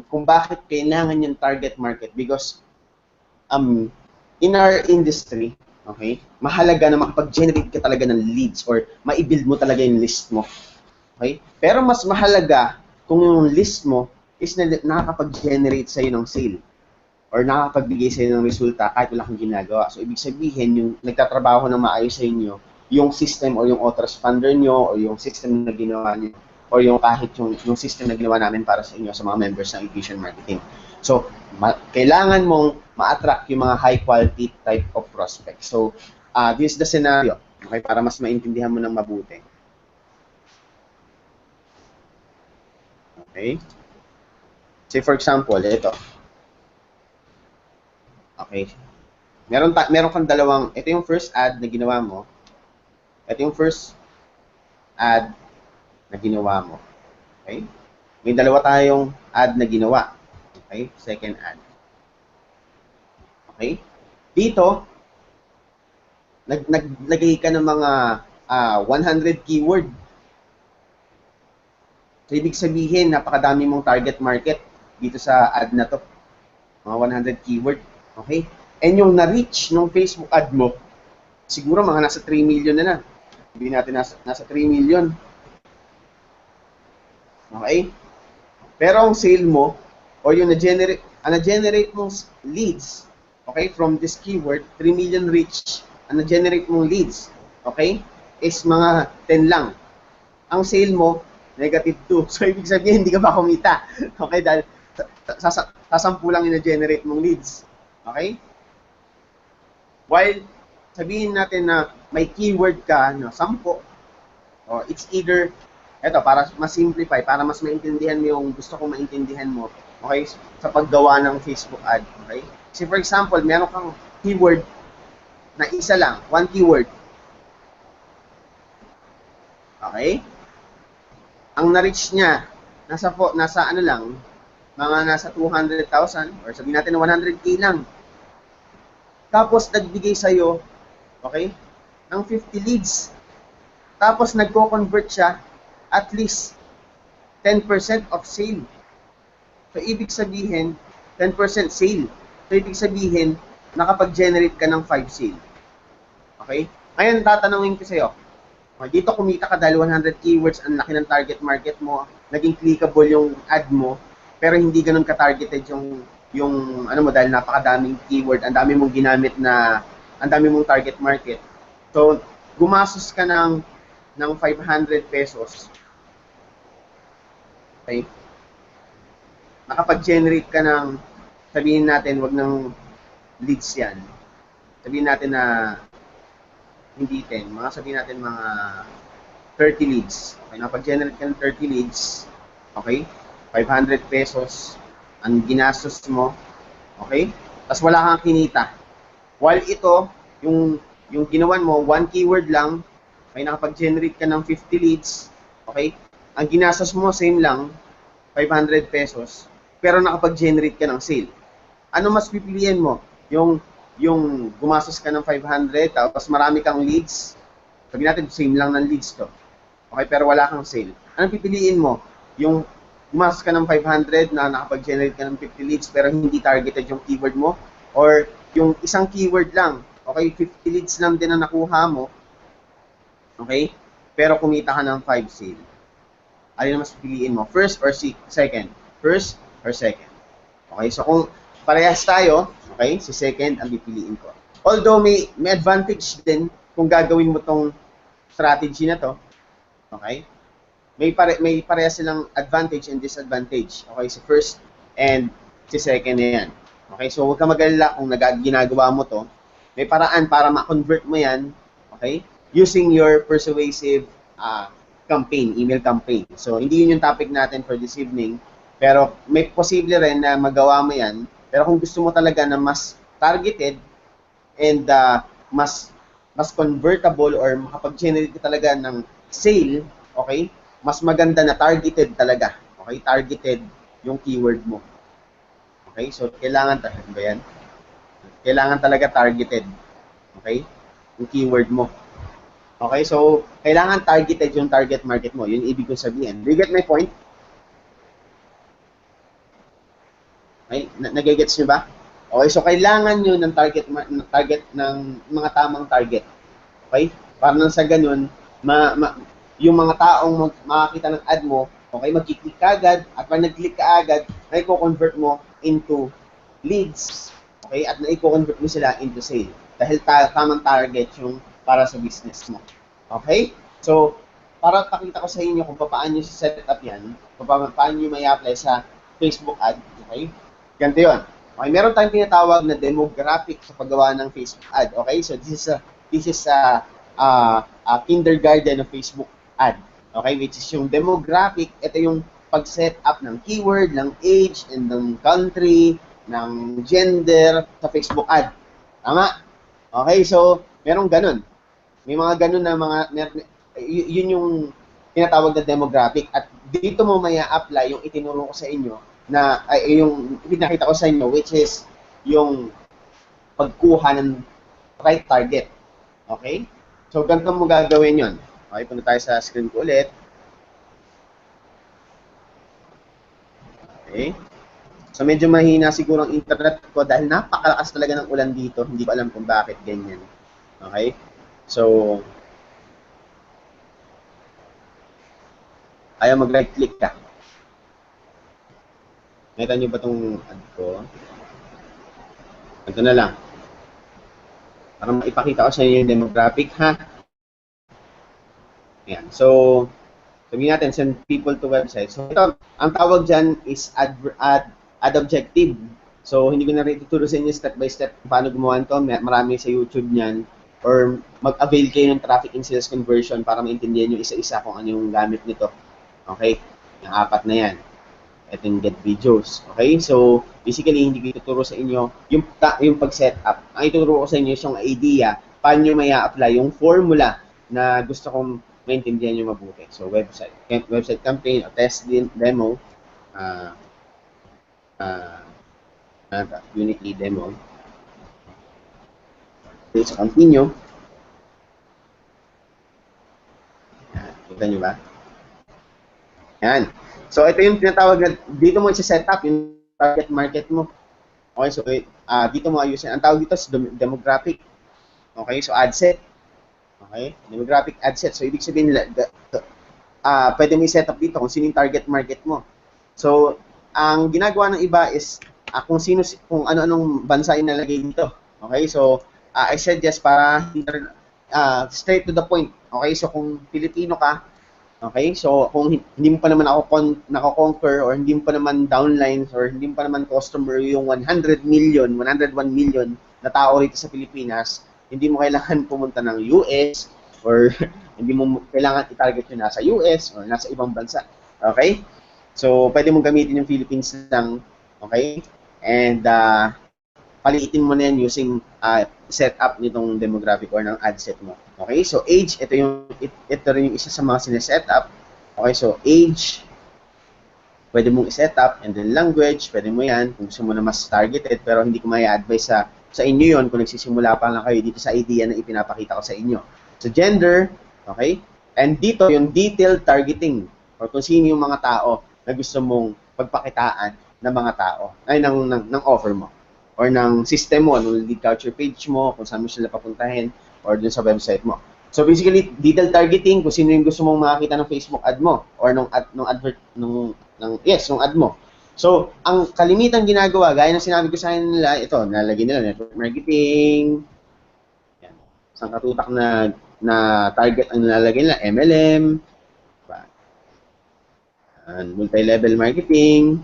kung bakit kailangan yung target market because in our industry, okay, mahalaga na makapag-generate ka talaga ng leads or ma-build mo talaga yung list mo. Okay? Pero mas mahalaga kung yung list mo is nakakapag-generate sa'yo ng sale or nakakapagbigay sa'yo ng resulta kahit wala kang ginagawa. So, ibig sabihin, yung nagtatrabaho ng maayos sa inyo, yung system or yung autoresponder nyo or yung system na ginawa nyo or yung kahit yung system na ginawa namin para sa inyo sa mga members ng Efficient Marketing. So, kailangan mong ma-attract yung mga high-quality type of prospects. So, this is the scenario, okay, para mas maintindihan mo ng mabuti. Okay? Say for example, ito. Okay. Meron kang ito yung first ad na ginawa mo. Ito yung first ad na ginawa mo. Okay? May dalawa tayong ad na ginawa. Okay? Second ad. Okay? Dito, naglagay ka ng mga 100 keyword. So, ibig sabihin, napakadami mong target market dito sa ad na to. Mga 100 keyword. Okay? And yung na-reach ng Facebook ad mo, siguro mga nasa 3 million na. Hindi natin nasa 3 million. Okay? Pero ang sale mo, or yung na-generate mong leads, okay, from this keyword, 3 million reach, ang na-generate mong leads, okay, is mga 10 lang. Ang sale mo, negative 2. So, ibig sabihin, hindi ka pa kumita. Okay? Dahil sa 10 lang yung na-generate mong leads. Okay? While, sabihin natin na may keyword ka, no, 10, or it's either, eto, para mas simplify, para mas maintindihan mo yung gusto kong maintindihan mo, okay, sa paggawa ng Facebook ad. Okay? So, for example, meron kang keyword na isa lang, one keyword. Okay? ang na-reach niya, nasa ano lang, mga nasa 200,000 or sabihin natin 100K lang. Tapos nagbigay sa'yo, okay, ng 50 leads. Tapos nagko-convert siya at least 10% of sale. So, ibig sabihin, 10% sale. So, ibig sabihin, nakapag-generate ka ng 5 sale. Okay? Ngayon, tatanungin ko sa'yo, dito kumita ka dahil 100 keywords, ang laki ng target market mo, naging clickable yung ad mo, pero hindi ganun ka-targeted yung ano mo dahil napakadaming keyword, ang dami mong ginamit na, ang dami mong target market. So, gumastos ka ng 500 pesos. Okay? Nakapag-generate ka ng, sabihin natin, wag ng leads yan. Sabihin natin na hindi 10, sabihin natin mga 30 leads. Okay, nakapag-generate ka ng 30 leads, okay? 500 pesos ang ginastos mo, okay? Tapos wala kang kinita. While ito, yung ginawan mo, one keyword lang, okay, nakapag-generate ka ng 50 leads, okay? Ang ginastos mo, same lang, 500 pesos, pero nakapag-generate ka ng sale. Ano mas pipiliin mo? Yung gumastos ka ng 500, tapos marami kang leads, sabihin natin, same lang ng leads to. Okay, pero wala kang sale. Anong pipiliin mo? Yung gumastos ka ng 500 na nakapag-generate ka ng 50 leads, pero hindi targeted yung keyword mo? Or yung isang keyword lang, okay, 50 leads lang din na nakuha mo, okay, pero kumita ka ng 5 sale. Ano mas pipiliin mo? First or second? First or second? Okay, so kung parehas tayo, okay, si second ang pipiliin ko. Although may advantage din kung gagawin mo tong strategy na to, okay? May parehas silang advantage and disadvantage. Okay, si first and si second na yan. Okay, so huwag ka mag-alala kung ginagawa mo to. May paraan para ma-convert mo yan, okay, using your persuasive campaign, email campaign. So, hindi yun yung topic natin for this evening. Pero may posible rin na magawa mo yan. Pero kung gusto mo talaga na mas targeted and mas convertible or makapag-generate ka talaga ng sale, okay? Mas maganda na targeted talaga. Okay? Targeted yung keyword mo. Okay? So, kailangan talaga ba yan? Kailangan talaga targeted. Okay? Yung keyword mo. Okay? So, kailangan targeted yung target market mo. Yun ibig kong sabihin. Do you get my point? Okay? Nagigets nyo ba? Okay, so kailangan nyo ng target ng mga tamang target. Okay? Para nang sa ganun, yung mga taong makakita ng ad mo, okay, mag-click ka agad, at pag nag-click ka agad, na-convert mo into leads, okay, at na-convert mo sila into sale. Dahil tamang target yung para sa business mo. Okay? So, para pakita ko sa inyo kung paano nyo set up yan, paano nyo may apply sa Facebook ad, okay? Ganito yun. Okay, meron tayong tinatawag na demographic sa paggawa ng Facebook ad. Okay, so this is a kindergarten of Facebook ad. Okay, which is yung demographic. Ito yung pag-set up ng keyword, ng age, and ng country, ng gender sa Facebook ad. Tama? Okay, so merong ganun. May mga ganun na yun yung tinatawag na demographic. At dito mo may apply yung itinuro ko sa inyo na yung pinakita ko sa inyo, which is yung pagkuha ng right target. Okay? So, ganito mo gagawin yun. Okay, punta tayo sa screen ko ulit. Okay. So, medyo mahina siguro ang internet ko dahil napakalakas talaga ng ulan dito. Hindi ko alam kung bakit ganyan. Okay? So, ayaw mag-right click ka. Nakita nyo ba itong ad ko? Ito na lang. Para maipakita ko sa inyo yung demographic, ha? Ayan. So, sabihin natin, send people to website. So, ito, ang tawag dyan is ad objective. So, hindi ko na rin tuturo sa inyo step by step paano gumawa ito. Marami sa YouTube niyan. Or mag-avail kayo ng traffic and sales conversion para maintindihan nyo isa-isa kung ano yung gamit nito. Okay? Yung 4 na yan. Ito yung get videos. Okay? So, basically, hindi ko ituturo sa inyo yung pag-set up. Ang ituturo ko sa inyo is yung idea paano nyo may apply yung formula na gusto kong maintindihan nyo mabuti. So, website campaign, o test demo, Unity demo. Okay, so continue. Yan, kita nyo ba? Yan. So, ito yung tinatawag na, dito mo i-set up yung target market mo. Okay, so dito mo ayusin. Ang tawag dito is demographic. Okay, so ad set. Okay, demographic ad set. So, ibig sabihin nila, pwede mo i-set up dito kung sino yung target market mo. So, ang ginagawa ng iba is kung ano-anong bansa inalagay dito. Okay, so I suggest para straight to the point. Okay, so kung Pilipino ka, okay, so kung hindi mo pa naman nako-conquer or hindi mo pa naman downlines or hindi mo pa naman customer yung 101 million na tao rito sa Pilipinas, hindi mo kailangan pumunta ng US or hindi mo kailangan i-target yun nasa US or nasa ibang bansa. Okay? So, pwede mong gamitin yung Philippines lang. Okay? And, paliitin mo na yan using setup nitong demographic or ng ad set mo. Okay? So, age, ito rin yung isa sa mga sineset up. Okay? So, age, pwede mong i-set up. And then, language, pwede mo yan. Kung gusto mo na mas targeted, pero hindi ko may advise sa inyo yon kung nagsisimula pa lang kayo dito sa idea na ipinapakita ko sa inyo. So, gender, okay? And dito, yung detailed targeting or kung sino yung mga tao na gusto mong pagpakitaan ng mga tao, ay ng offer mo or ng system mo, ng lead capture page mo, kung saan mo sila papuntahin or dun sa website mo. So basically, detailed targeting kung sino yung gusto mong makakita ng Facebook ad mo or nung ad mo. So, ang kalimitang ginagawa, gaya ng sinabi ko sa nila, ito, nalagay nila network marketing, yan, isang katutak na target ang nilalagay nila, MLM, and multi-level marketing.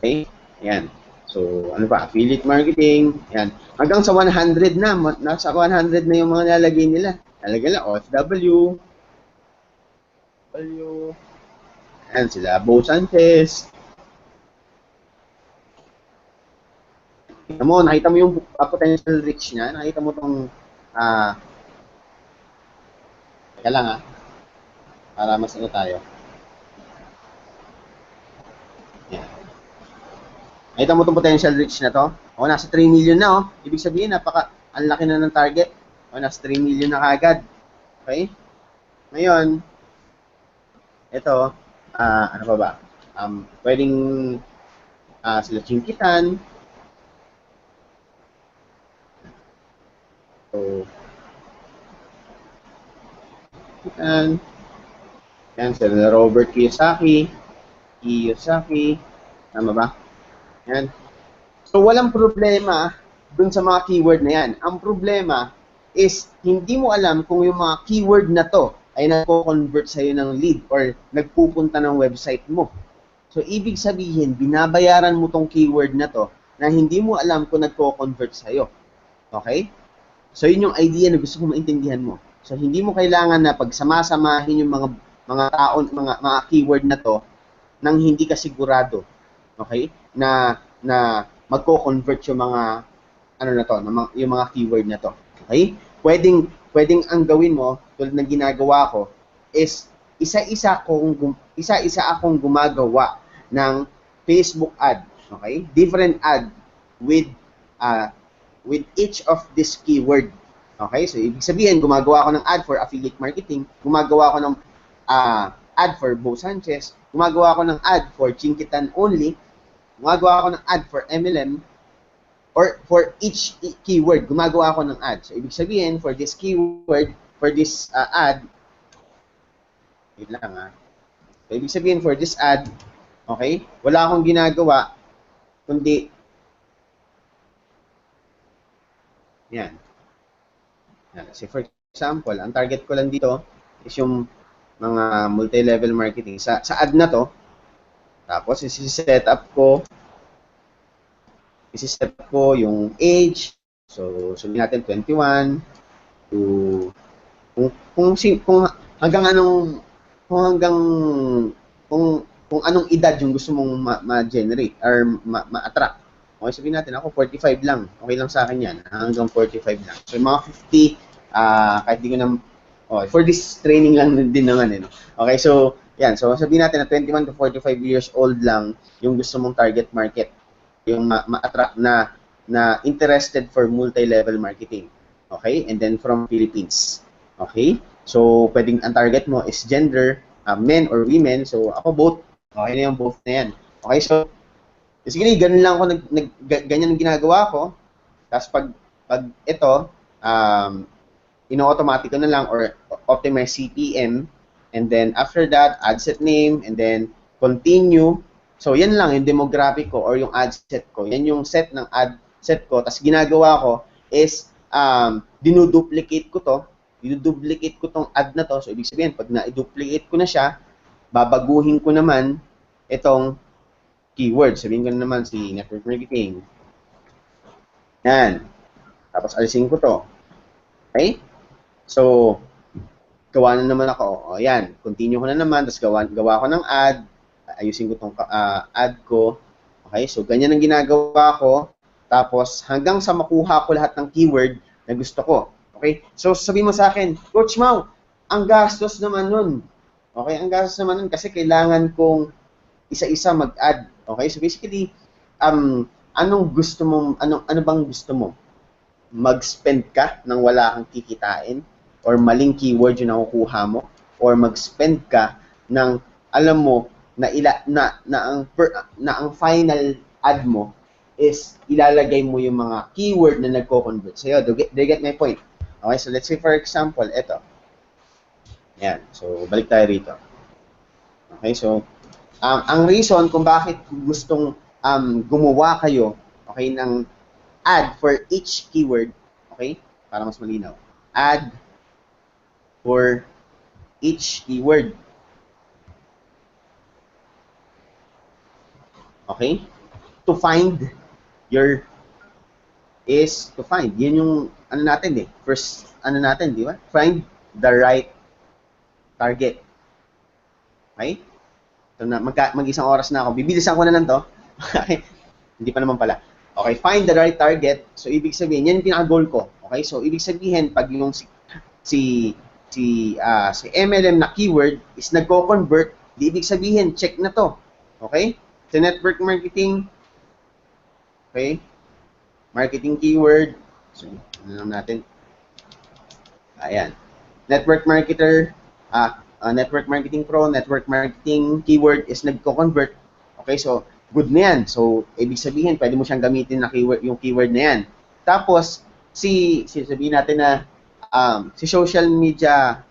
Okay? Ayan. So, ano pa? Affiliate marketing. Ayan. Hanggang sa 100 na. Nasa 100 na yung mga nalagay nila. Nalagay nila OFW. Ayan sila. Bo Sanchez. Nakita mo yung potential reach niya. Nakita mo itong kaya lang para mas tayo. Yan. Nakita mo itong potential reach na to? O, nasa 3 million na, Ibig sabihin, ang laki na ng target. O, nasa 3 million na kagad. Okay? Ngayon, ito, ano pa ba? Pwedeng sila Chinkitan. So, yan, sila Robert Kiyosaki. Tama ba? Yan. So, walang problema dun sa mga keyword na yan. Ang problema is, hindi mo alam kung yung mga keyword na to ay nagko-convert sa'yo ng lead or nagpupunta ng website mo. So, ibig sabihin, binabayaran mo tong keyword na to na hindi mo alam kung nagko-convert sa'yo. Okay? So, yun yung idea na gusto ko maintindihan mo. So, hindi mo kailangan na pagsama-samahin yung mga tao, mga keyword na to nang hindi ka sigurado. Okay? Na magko-convert yung mga yung mga keyword na to. Okay? Pwedeng ang gawin mo tulad ng ginagawa ko is isa-isa akong gumagawa ng Facebook ad. Okay? Different ad with each of this keyword. Okay? So, ibig sabihin, gumagawa ako ng ad for affiliate marketing, gumagawa ako ng ad for Bo Sanchez, gumagawa ako ng ad for Chinkitan only, gumagawa ako ng ad for MLM, or for each keyword, gumagawa ako ng ad. So, ibig sabihin, for this keyword, for this ad, wait lang So, ibig sabihin, for this ad, okay, wala akong ginagawa, kundi, yan. So, for example, ang target ko lang dito is yung mga multi-level marketing. Sa ad na to, tapos isi-set up yung age. So, sabihin natin 21 to kung anong edad yung gusto mong ma-generate or ma-attract. Okay, sabihin natin, ako 45 lang. Okay lang sa akin yan. Hanggang 45 lang. So, yung mga 50, kahit di ko na, for this training lang din naman, eh, no? Okay, so, yan. So, sabihin natin na 21 to 45 years old lang yung gusto mong target market. Yung ma-attract na interested for multi-level marketing. Okay? And then from Philippines. Okay? So, pwedeng ang target mo is gender, men or women. So, ako both. Okay na yung both na yan. Okay, so, basically, ganun lang ako, ganyan ang ginagawa ko. Tapos pag ito, ino-automatic ko na lang or optimize CPM. And then, after that, ad set name, and then continue. So, yan lang yung demographic ko or yung ad set ko. Yan yung set ng ad set ko. Tapos, ginagawa ko is, dinuduplicate ko to. Dinuduplicate ko tong ad na to. So, ibig sabihin, pag na-duplicate ko na siya, babaguhin ko naman itong keyword. Sabihin ko na naman si network marketing. Yan. Tapos alisin ko to. Okay? So, gawa na naman ako. O, yan. Continue ko na naman. Tapos gawa ko ng ad. Ayusin ko tong ad ko. Okay? So, ganyan ang ginagawa ko. Tapos, hanggang sa makuha ko lahat ng keyword na gusto ko. Okay? So, sabihin mo sa akin, Coach Mau, ang gastos naman nun. Okay? Ang gastos naman nun kasi kailangan kong isa-isa mag-add. Okay? So basically, anong gusto mo, ano bang gusto mo? Mag-spend ka nang wala kang kikitain or maling keyword yung nakukuha mo or mag-spend ka nang alam mo na ang final ad mo is ilalagay mo yung mga keyword na nagko-convert sa'yo. Do you get my point? Okay? So let's say for example, ito. Yan. So balik tayo rito. Okay? So ang reason kung bakit gustong gumawa kayo, okay, ng ad for each keyword, okay, para mas malinaw. Ad for each keyword. Okay? To find your to find. Yan yung ano natin first ano natin, di ba? Find the right target. Okay? So, mag-isang oras na ako. Bibilisan ko na lang to. Okay? Hindi pa naman pala. Okay, find the right target. So, ibig sabihin, yan yung pinaka-goal ko. Okay? So, ibig sabihin, pag yung si MLM na keyword is nagko-convert, di ibig sabihin, check na to. Okay? So, network marketing. Okay? Marketing keyword. So, ano lang natin? Ayan. Network marketer. Network marketing pro, network marketing keyword is nagko-convert. Okay, so good na yan. So, ibig sabihin, pwede mo siyang gamitin na keyword, yung keyword na yan. Tapos, sabihin natin na si social media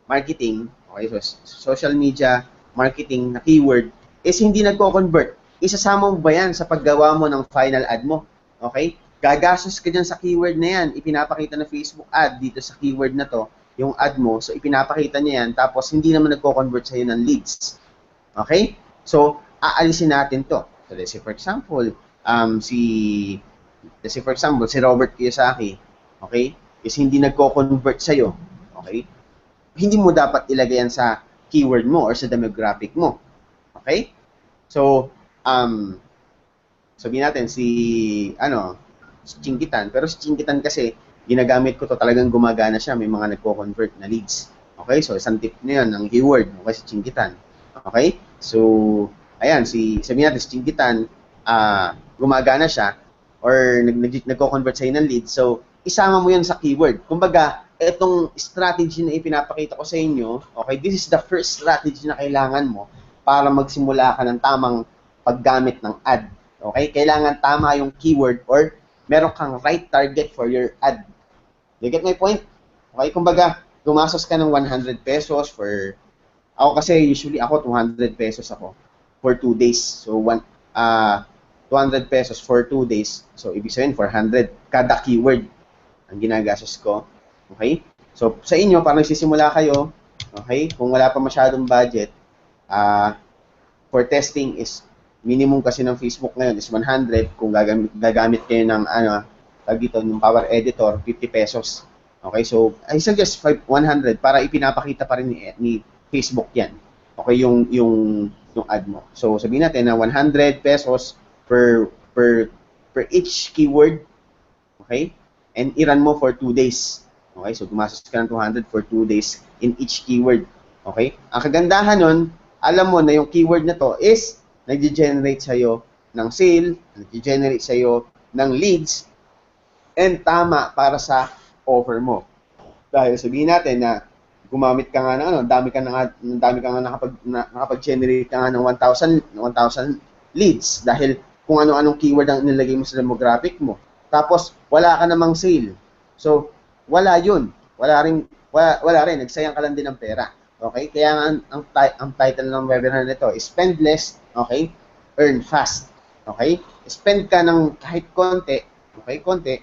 marketing, okay, so social media marketing na keyword is hindi nagko-convert. Isasama mo ba yan sa paggawa mo ng final ad mo? Okay? Gagastos ka dyan sa keyword na yan. Ipinapakita na Facebook ad dito sa keyword na to, yung ad mo, so ipinapakita niya yan, tapos hindi naman nagko-convert sa'yo ng leads. Okay? So, aalisin natin to. So, let's say for example, si Robert Kiyosaki, okay, is hindi nagko-convert sa'yo. Okay? Hindi mo dapat ilagay yan sa keyword mo or sa demographic mo. Okay? So, sabihin natin si Chingitan, pero si Chingitan kasi ginagamit ko to, talagang gumagana siya, may mga nagko-convert na leads. Okay, so isang tip na yun, ng keyword, okay, si Chingitan. Okay, so, ayan, sabihin natin si Chingitan, gumagana siya, or nagko-convert sa'yo ng leads, so, isama mo yun sa keyword. Kumbaga, itong strategy na ipinapakita ko sa inyo, okay, this is the first strategy na kailangan mo para magsimula ka ng tamang paggamit ng ad. Okay, kailangan tama yung keyword or meron kang right target for your ad. You get my point? Okay, kumbaga, gumastos ka ng 100 pesos for, ako kasi usually ako 200 pesos ako for 2 days. So, 200 pesos for 2 days. So, ibig sabihin, 400 kada keyword ang ginagastos ko. Okay? So, sa inyo, parang nagsisimula kayo, okay, kung wala pa masyadong budget, for testing is, minimum kasi ng Facebook ngayon is 100. Kung gagamit kayo ng, dito, ng Power Editor, 50 pesos. Okay, so, I suggest 100 para ipinapakita pa rin ni Facebook yan. Okay, yung ad mo. So, sabihin natin na 100 pesos per per each keyword. Okay? And i-run mo for 2 days. Okay? So, gumastos ka ng 200 for 2 days in each keyword. Okay? Ang kagandahan nun, alam mo na yung keyword na to is nag-generate sa'yo ng sale, nag-generate sa'yo ng leads, and tama para sa offer mo. Dahil sabihin natin na gumamit ka nga ng ano, dami ka nga nakapag-generate ka nga ng 1,000 leads dahil kung ano-anong keyword ang nilagay mo sa demographic mo. Tapos wala ka namang sale. So wala 'yun. Wala rin, nagsayang ka lang din ng pera. Okay? Kaya ang title ng webinar nito is Spend Less, okay? Earn Fast. Okay? Spend ka ng kahit konti, okay? Konti.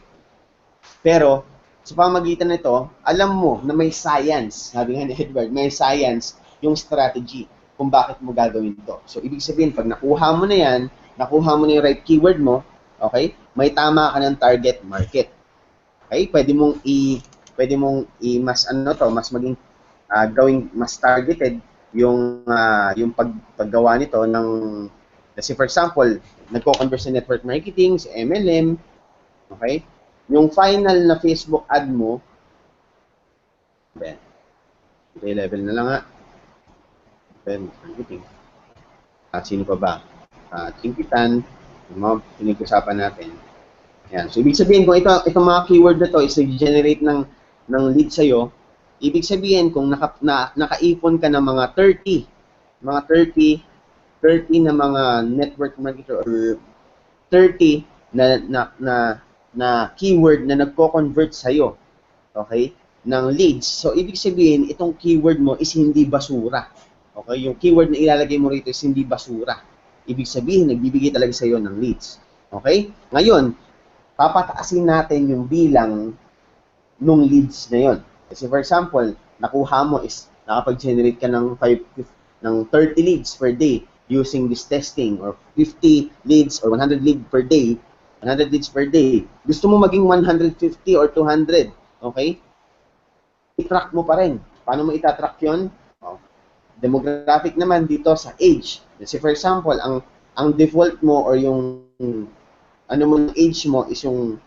Pero sa pamagitan nito, alam mo na may science, sabi nga ni Edward, may science yung strategy kung bakit mo gagawin ito. So, ibig sabihin, pag nakuha mo na yan, nakuha mo na yung right keyword mo, okay, may tama ka ng target market. Okay, pwede mong mas maging gawing mas targeted yung paggawa nito ng, kasi for example, nagko-convert sa network marketing, sa MLM, okay? Yung final na Facebook ad mo, level na lang nga. Sino pa ba? Tingkitan, yung mga pinag-usapan natin. Yan. So, ibig sabihin, kung itong mga keyword na to is nag-generate ng lead sa'yo, ibig sabihin, kung nakaipon ka ng mga 30 na mga network marketer or 30 na keyword na nagko-convert sa'yo, okay, ng leads. So, ibig sabihin, itong keyword mo is hindi basura. Okay? Yung keyword na ilalagay mo rito is hindi basura. Ibig sabihin, nagbibigay talaga sa'yo ng leads. Okay? Ngayon, papataasin natin yung bilang nung leads na yon. Kasi for example, nakuha mo is nakapag-generate ka ng 30 leads per day using this testing, or 50 leads or 100 leads per day. 100 leads per day. Gusto mo maging 150 or 200, okay? I-track mo pa rin. Paano mo itatrack yun? Demographic naman dito sa age. Kasi for example, ang default mo or yung ano mo ng age mo is yung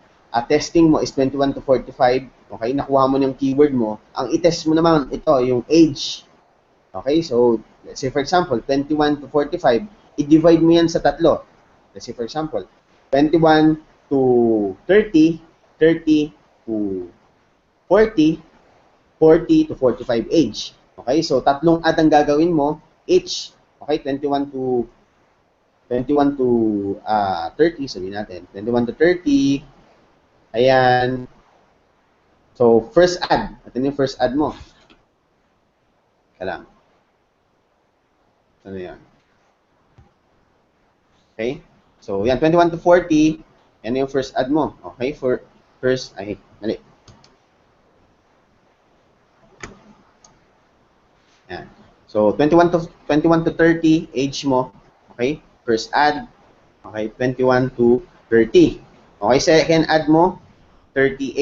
testing mo is 21 to 45. Okay? Nakuha mo ng keyword mo. Ang i-test mo naman ito, yung age. Okay? So, let's say for example, 21 to 45. I-divide mo yan sa tatlo. Let's say for example, 21 to 30, 30 to 40, 40 to 45 age. Okay? So, tatlong ad ang gagawin mo each. Okay? 21 to 30, sabihin natin. 21 to 30. Ayan. So, first ad. Ito yung first ad mo. Kailang. Ano yan? Okay? So, yan. 21 to 40. Yan yung first ad mo. Okay? For first, mali. Yan. So, 21 to 30 age mo. Okay? First ad. Okay? 21 to 30. Okay? Second ad mo, 30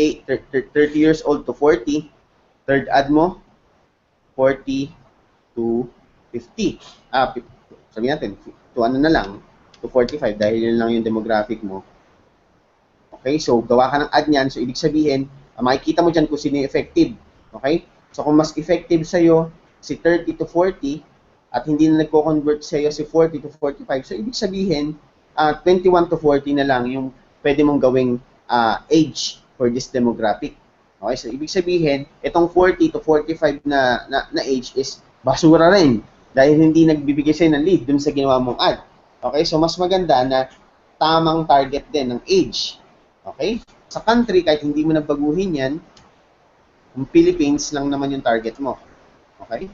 years old to 40. Third ad mo, 40 to 50. Sabihin natin, to ano na lang, to 45 dahil yun lang yung demographic mo. Okay? So, gawa ka ng ad niyan. So, ibig sabihin, makikita mo dyan kung sino yung effective. Okay? So, kung mas effective sa'yo, si 30 to 40 at hindi na nagko-convert sa'yo si 40 to 45. So, ibig sabihin, 21 to 40 na lang yung pwede mong gawing age for this demographic. Okay? So, ibig sabihin, itong 40 to 45 na age is basura rin dahil hindi nagbibigay sa'yo ng lead dun sa ginawa mong ad. Okay? So, mas maganda na tamang target din ng age. Okay? Sa country, kahit hindi mo nabaguhin yan, ang Philippines lang naman yung target mo. Okay?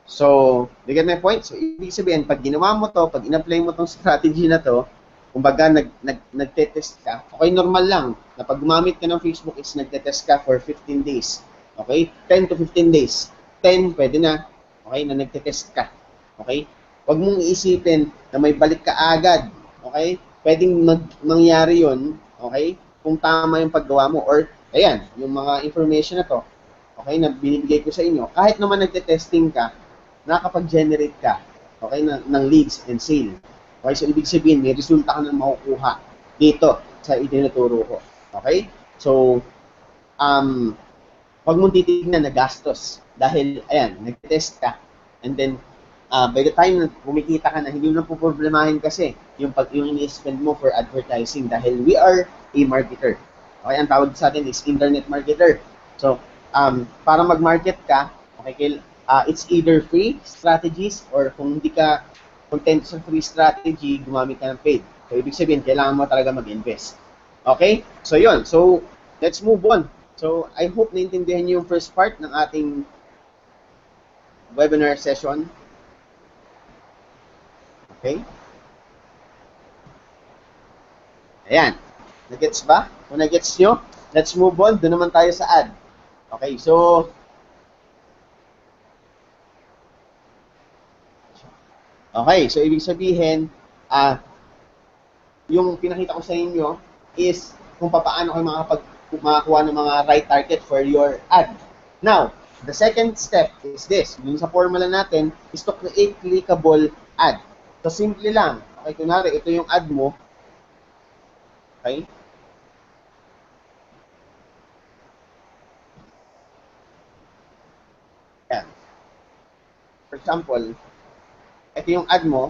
So, you get my point? So, ibig sabihin, pag ginawa mo to, pag in-apply mo tong strategy na to, kumbaga nagtetest ka, okay, normal lang na pag gumamit ka ng Facebook is nagtetest ka for 15 days. Okay? 10 to 15 days. 10, pwede na. Okay? Na nagtetest ka. Okay? Huwag mong iisipin na may balik ka agad. Okay? Pwedeng mangyari yun. Okay? Kung tama yung paggawa mo. Or, ayan, yung mga information na to. Okay? Na binibigay ko sa inyo. Kahit naman nagtetesting ka, nakapag-generate ka. Okay? Ng leads and sale. Okay? So, ibig sabihin, may resulta ka na makukuha dito sa itinuturo ko. Okay? So, wag mong titignan na gastos. Dahil, ayan, nag-test ka. And then, by the time na kumikita ka na, hindi mo na poproblemahin kasi yung ini-spend mo for advertising dahil we are a marketer. Okay, ang tawag sa atin is internet marketer. So, para mag-market ka, okay, it's either free strategies or kung hindi ka content sa free strategy, gumamit ka ng paid. So, ibig sabihin, kailangan mo talaga mag-invest. Okay? So, yun. So, let's move on. So, I hope naintindihan niyo yung first part ng ating webinar session. Okay? Ayan. Nagets ba? Kung nagets nyo, let's move on. Doon naman tayo sa ad. Okay, so ibig sabihin, yung pinakita ko sa inyo is kung paano kayo makakuha ng mga right target for your ad. Now, the second step is this. Yung sa formula natin is to create clickable ad. So, simple lang. Okay, kunwari, ito yung ad mo. Okay? Yan. For example, ito yung ad mo.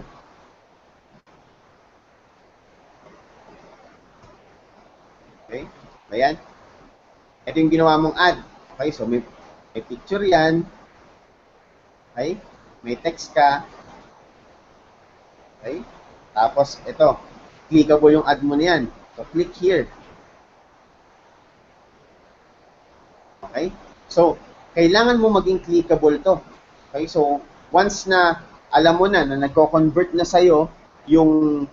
Okay? Ayan. Ito yung ginawa mong ad. Okay, so may picture yan. Okay? May text ka. Okay? Tapos, ito. Clickable yung ad mo niyan. So, click here. Okay? So, kailangan mo maging clickable to. Okay? So, once na alam mo na nagko-convert na sa'yo yung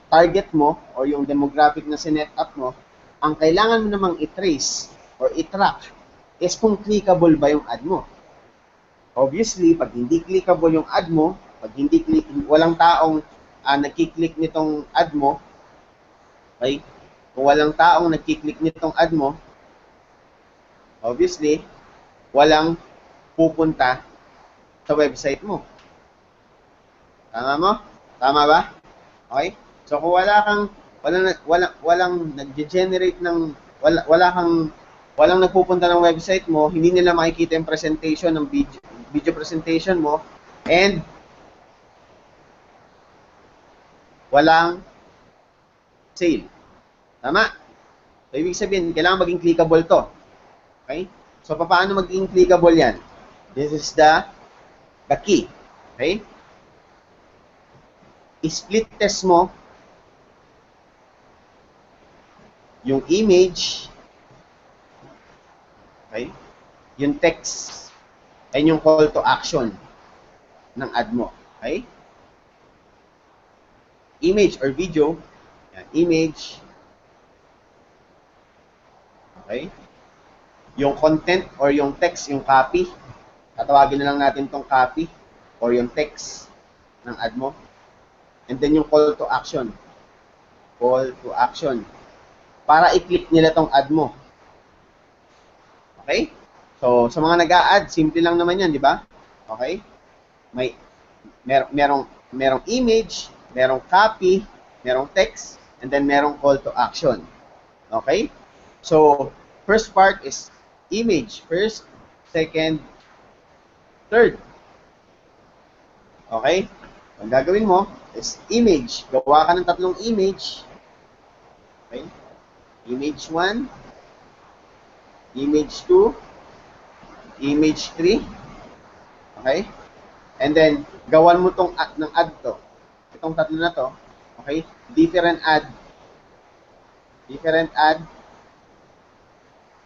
target mo or yung demographic na sinet up mo, ang kailangan mo namang i-trace or i-track is kung clickable ba yung ad mo. Obviously, pag hindi clickable yung ad mo, pag hindi walang taong nagki-click nitong ad mo, okay? Kung walang taong nagki-click nitong ad mo, obviously, walang pupunta sa website mo. Tama mo? Tama ba? Okay? So kung walang nag-generate ng walang nagpupunta ng website mo, hindi nila makikita yung presentation ng video presentation mo, and walang sale. Tama? So, ibig sabihin, kailangan maging clickable to. Okay? So, paano maging clickable yan? This is the key. Okay? I-split test mo yung image, okay? Yung text, and yung call to action ng ad mo. Okay? Image or video, yan, image, okay? Yung content or yung text, yung copy, tatawagin na lang natin tong copy or yung text ng ad mo. And then yung call to action. Call to action. Para i-click nila tong ad mo. Okay? So, sa mga nag-a-ad, simple lang naman yan, di ba? Okay? Merong image, merong copy, merong text, and then merong call to action. Okay? So, first part is image. First, second, third. Okay? Ang gagawin mo is image. Gawa ka ng tatlong image. Okay? Image 1, image 2, image 3. Okay? And then, gawan mo tong ad ng ad to. Itong tatlo na to. Okay? Different ad. Different ad.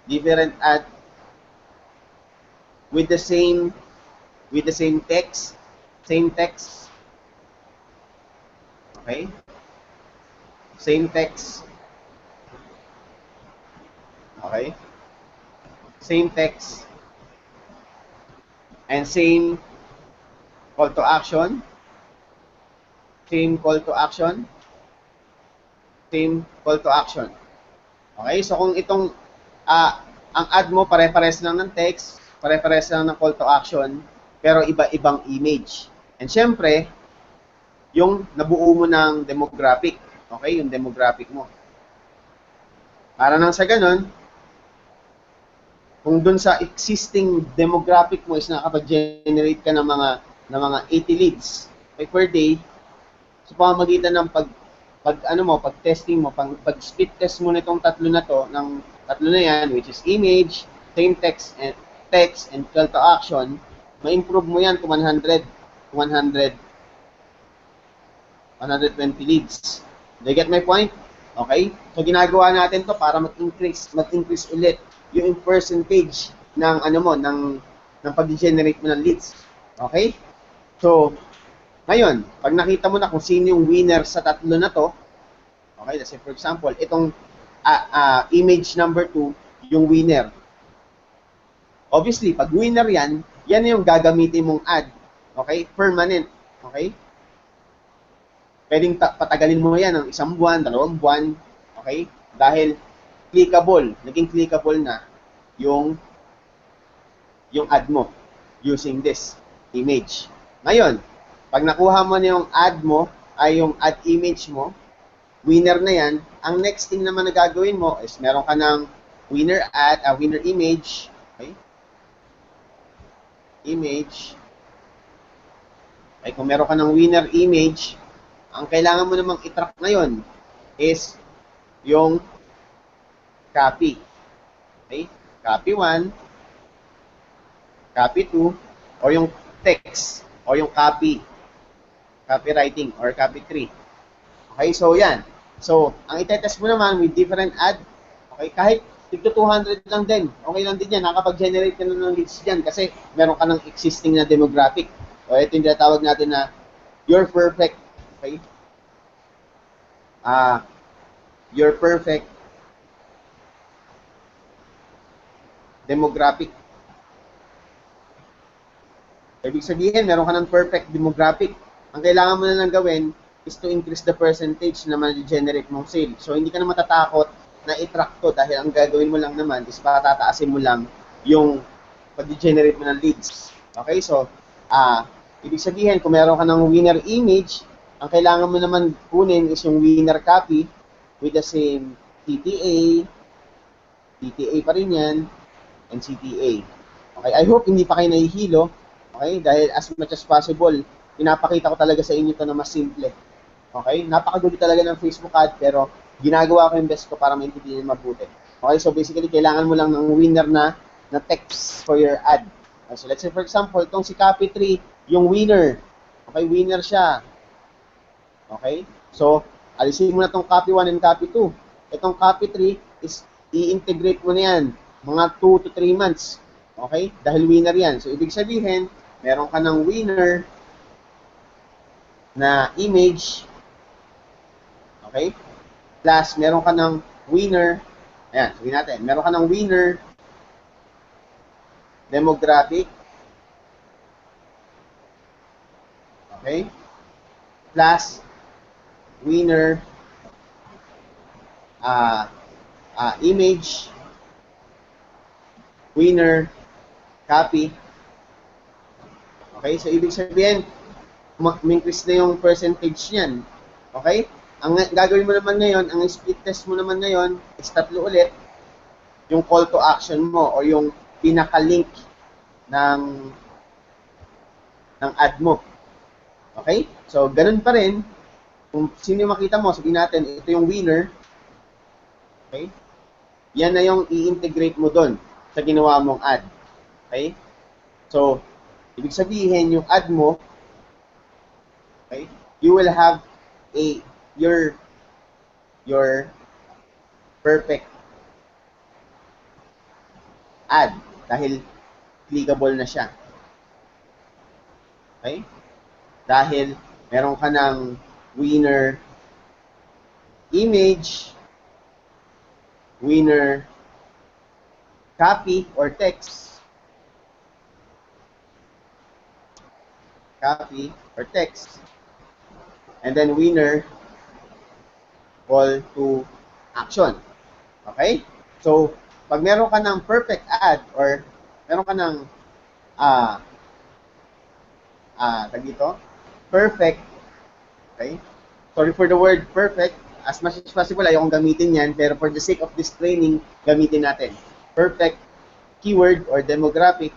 Different ad. With the same text. Same text. Okay? Same text. Okay? Same text. And same call to action. Same call to action. Same call to action. Okay? So kung itong ang ad mo pare-pares lang ng text, pare-pares lang ng call to action, pero iba-ibang image. And syempre, yung nabuo mo ng demographic. Okay? Yung demographic mo. Para nang sa ganun, kung dun sa existing demographic mo is nakapag-generate ka ng mga 80 leads per day, sa pamamagitan ng pag testing mo, pag speed test mo nitong tatlo na to, ng tatlo na yan, which is image, same text and call to action, ma-improve mo yan to 100, 100, 120 leads. Do you get my point? Okay? So ginagawa natin to para mag-increase ulit yung percentage ng ng pag-generate mo ng leads. Okay? So ngayon, pag nakita mo na kung sino yung winner sa tatlo na to, okay, let's say for example, itong image number 2, yung winner. Obviously, pag winner yan yung gagamitin mong ad. Okay? Permanent. Okay? Pwedeng patagalin mo yan ng 1 buwan, 2 buwan. Okay? Dahil naging clickable na yung ad mo using this image. Ngayon, pag nakuha mo na yung ad mo, ay yung ad image mo, winner na yan, ang next thing naman na gagawin mo is meron ka ng winner image, okay? Image. Okay, kung meron ka ng winner image, ang kailangan mo namang i-track ngayon is yung copy. Okay? Copy 1, copy 2, or yung text, or yung copywriting, or copy 3. Okay, so yan. So, ang itetest mo naman with different ad, okay, kahit tigto 200 lang din, okay lang din yan, nakapag-generate ka na ng leads dyan kasi meron ka ng existing na demographic. So, ito yung tinatawag natin na your perfect, okay, your perfect demographic. Ibig sabihin, meron ka ng perfect demographic. Ang kailangan mo na lang gawin is to increase the percentage na ma-generate mong sale. So, hindi ka na matatakot na i-track to dahil ang gagawin mo lang naman is patataasin mo lang yung pag-generate mo ng leads. Okay? So, ibig sabihin, kung meron ka ng winner image, ang kailangan mo naman kunin is yung winner copy with the same CTA pa rin yan, and CTA. Okay? I hope hindi pa kayo nahihilo. Okay? Dahil as much as possible, pinapakita ko talaga sa inyo to na mas simple. Okay? Napakagulo talaga ng Facebook ad, pero ginagawa ko yung best ko para maintindihan mabuti. Okay? So basically, kailangan mo lang ng winner na text for your ad. Okay, so let's say for example, itong si copy 3, yung winner. Okay? Winner siya. Okay? So, alisin mo na itong copy 1 and copy 2. Itong copy 3 is i-integrate mo na yan mga 2 to 3 months. Okay? Dahil winner yan. So, ibig sabihin, meron ka ng winner na image, okay? Plus, meron ka ng winner, ayan, sabihin natin, meron ka ng winner demographic, okay? Plus, winner image, winner copy. Okay, so ibig sabihin, ma-increase na yung percentage niyan. Okay? Ang gagawin mo naman ngayon, ang split test mo naman ngayon, is tatlo ulit, yung call to action mo o yung pinaka-link ng ad mo. Okay? So, ganun pa rin. Kung sino yung makita mo, sabihin natin, ito yung winner. Okay? Yan na yung i-integrate mo doon sa ginawa mong ad. Okay? So, ibig sabihin, yung ad mo, okay, you will have your perfect ad dahil clickable na siya. Okay? Dahil meron ka ng winner image, winner copy or text, and then winner call to action. Okay? So, pag meron ka ng perfect ad or meron ka ng tag dito, perfect, okay? Sorry for the word perfect, as much as possible, ayokong gamitin yan, pero for the sake of this training, gamitin natin. Perfect keyword or demographic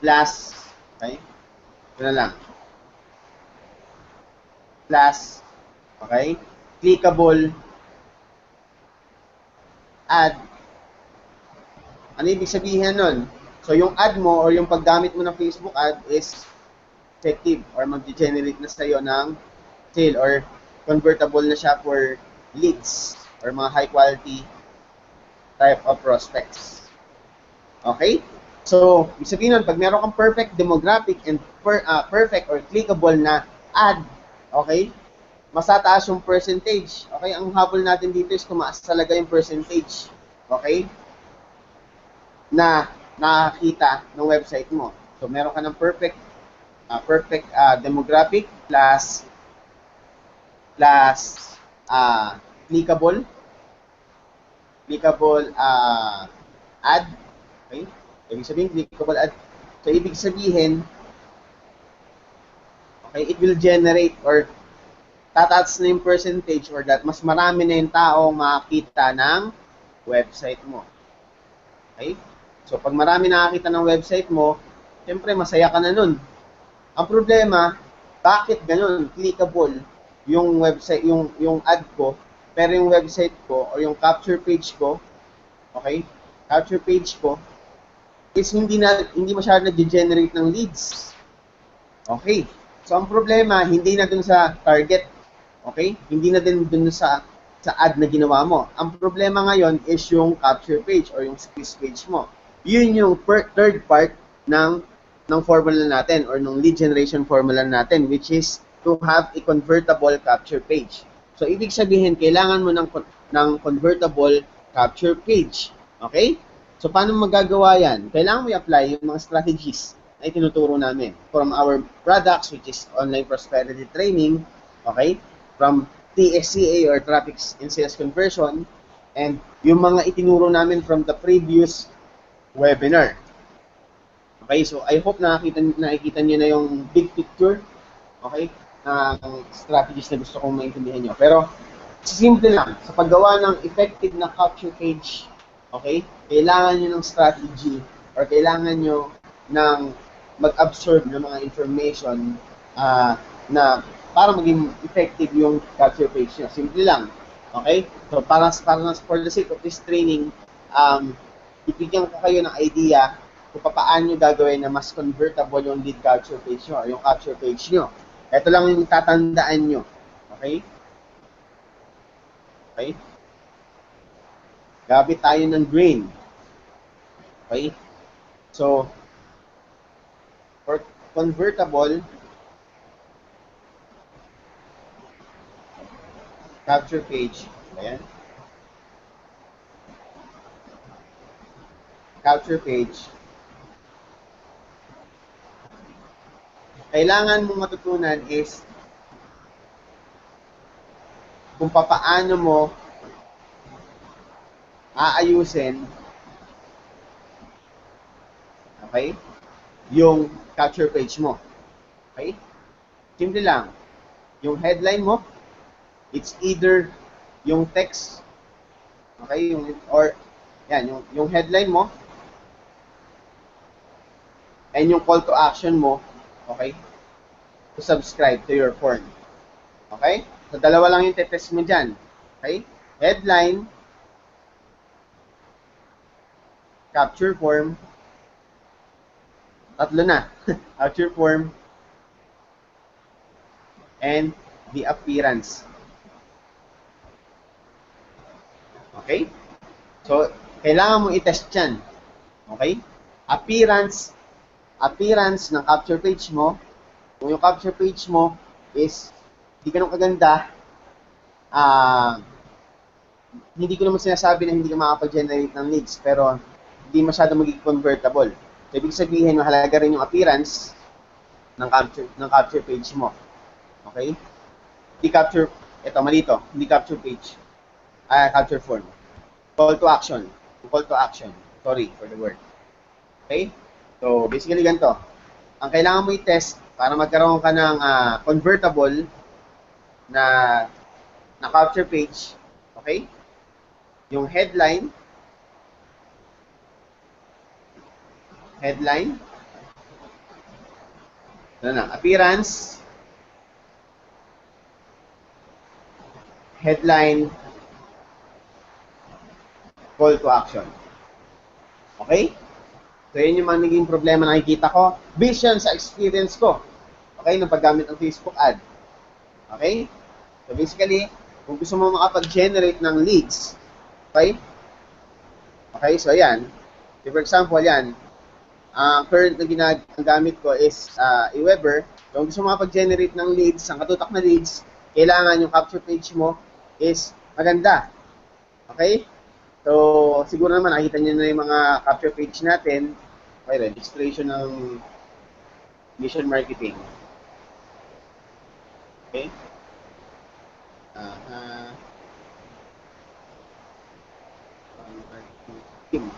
plus, okay? Ito na lang. Plus, okay? Clickable ad. Ano ibig sabihin nun? So, yung ad mo or yung paggamit mo ng Facebook ad is effective or mag-generate na sa'yo ng sale or convertible na siya for leads or mga high quality type of prospects. Okay? So, ibig sabihin nun, pag meron kang perfect demographic and perfect or clickable na ad, okay? Mas tataas yung percentage. Okay? Ang habol natin dito is tumaas talaga yung percentage. Okay? Na nakakita ng website mo. So, meron ka ng perfect demographic plus clickable ad. Okay? Ibig sabihin, clickable ad. So, ibig sabihin, okay, it will generate or tataas na yung percentage or that mas marami na yung taong makakita ng website mo. Okay? So, pag marami nakakita ng website mo, siyempre, masaya ka na nun. Ang problema, bakit ganun? Clickable yung website, yung ad ko, pero yung website ko o yung capture page ko, okay? Capture page ko is hindi masyadong nag-generate ng leads. Okay. So, ang problema, hindi na dun sa target. Okay? Hindi na din dun sa ad na ginawa mo. Ang problema ngayon is yung capture page or yung squeeze page mo. Yun yung third part ng formula natin or ng lead generation formula natin, which is to have a convertible capture page. So, ibig sabihin, kailangan mo ng convertible capture page. Okay? So, paano magagawa yan? Kailangan mo i-apply yung mga strategies na itinuturo namin from our products, which is online prosperity training, okay? From TSCA or Traffic and Sales Conversion, and yung mga itinuro namin from the previous webinar. Okay, so I hope nakikita niyo na yung big picture, okay, ng strategies na gusto kong maintindihan niyo. Pero, simple lang, sa paggawa ng effective na capture page, okay, kailangan niyo ng strategy or kailangan niyo ng mag-absorb ng mga information na para maging effective yung capture page niyo. Simple lang, okay? So, para for the sake of this training, ibigyan ko kayo ng idea kung paano nyo gagawin na mas convertible yung lead capture page nyo, yung capture page nyo. Ito lang yung tatandaan nyo. Okay? Okay? Gamit tayo ng green. Okay? So, for convertible capture page, ayan. Capture page, kailangan mo matutunan is kung paano mo aayusin, okay, yung capture page mo. Okay? Simple lang. Yung headline mo, it's either yung text, okay, yung headline mo, and yung call to action mo, okay, to subscribe to your form. Okay? So, dalawa lang yung tetest mo dyan. Okay? Headline, capture form, tatlo na. Capture form, and the appearance. Okay? So, kailangan mo i-test yan. Okay? Appearance ng capture page mo, kung yung capture page mo is hindi ganun kaganda, hindi ko naman sinasabi na hindi ka makapag-generate ng leads, pero hindi masyado magiging convertible. So, ibig sabihin, mahalaga rin yung appearance ng capture page mo. Okay? Hindi capture, ito, malito, hindi capture page, capture form. Call to action. Call to action. Sorry for the word. Okay? So, basically ganito. Ang kailangan mo i-test para magkaroon ka ng convertible na capture page, okay? Yung headline, ano na, appearance, headline, call to action. Okay? So, yun yung mga naging problema na nakikita ko. Based yan sa experience ko. Okay? Nung paggamit ng Facebook ad. Okay? So, basically, kung gusto mo makapag-generate ng leads, okay? Okay, so ayan. So, for example, yan. Current na ginagamit ko is Aweber. So, kung gusto mo makapag-generate ng leads, ang katutak na leads, kailangan yung capture page mo is maganda. Okay? So, siguro naman nakita niyo na yung mga capture page natin. Okay, registration ng mission marketing. Okay? Team.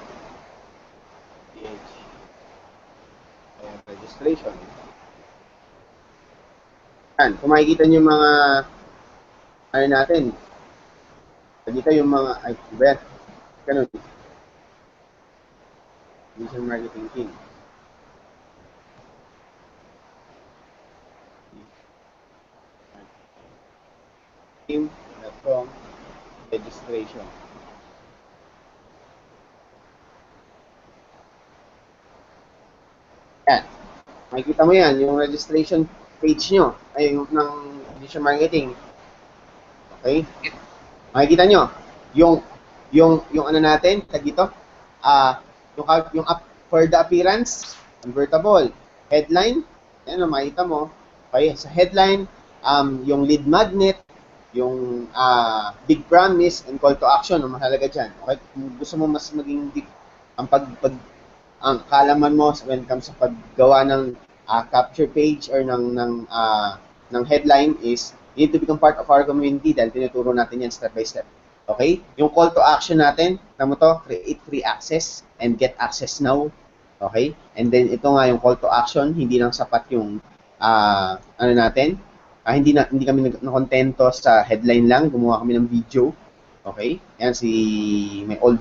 Registration. Yan, kung makikita niyo yung mga ano natin. Dito yung mga ganun. Mission marketing team. Team.com registration. Yan. Makikita mo yan, yung registration page nyo, ay yung ng mission marketing. Okay? Makikita nyo, yung ano natin, tag dito, yung up for the appearance, convertible, headline, yan, makikita mo. Okay, sa headline, yung lead magnet, yung big promise, and call to action, ang mahalaga dyan. Okay, kung gusto mo mas maging deep, ang kaalaman mo when it comes sa paggawa ng capture page or ng headline is you need to become part of our community dahil tinuturo natin yan step by step. Okay? Yung call to action natin, tama to, create free access and get access now. Okay? And then ito nga yung call to action, hindi lang sapat yung ano natin, hindi kami nakontento sa headline lang, gumawa kami ng video. Okay? Yan si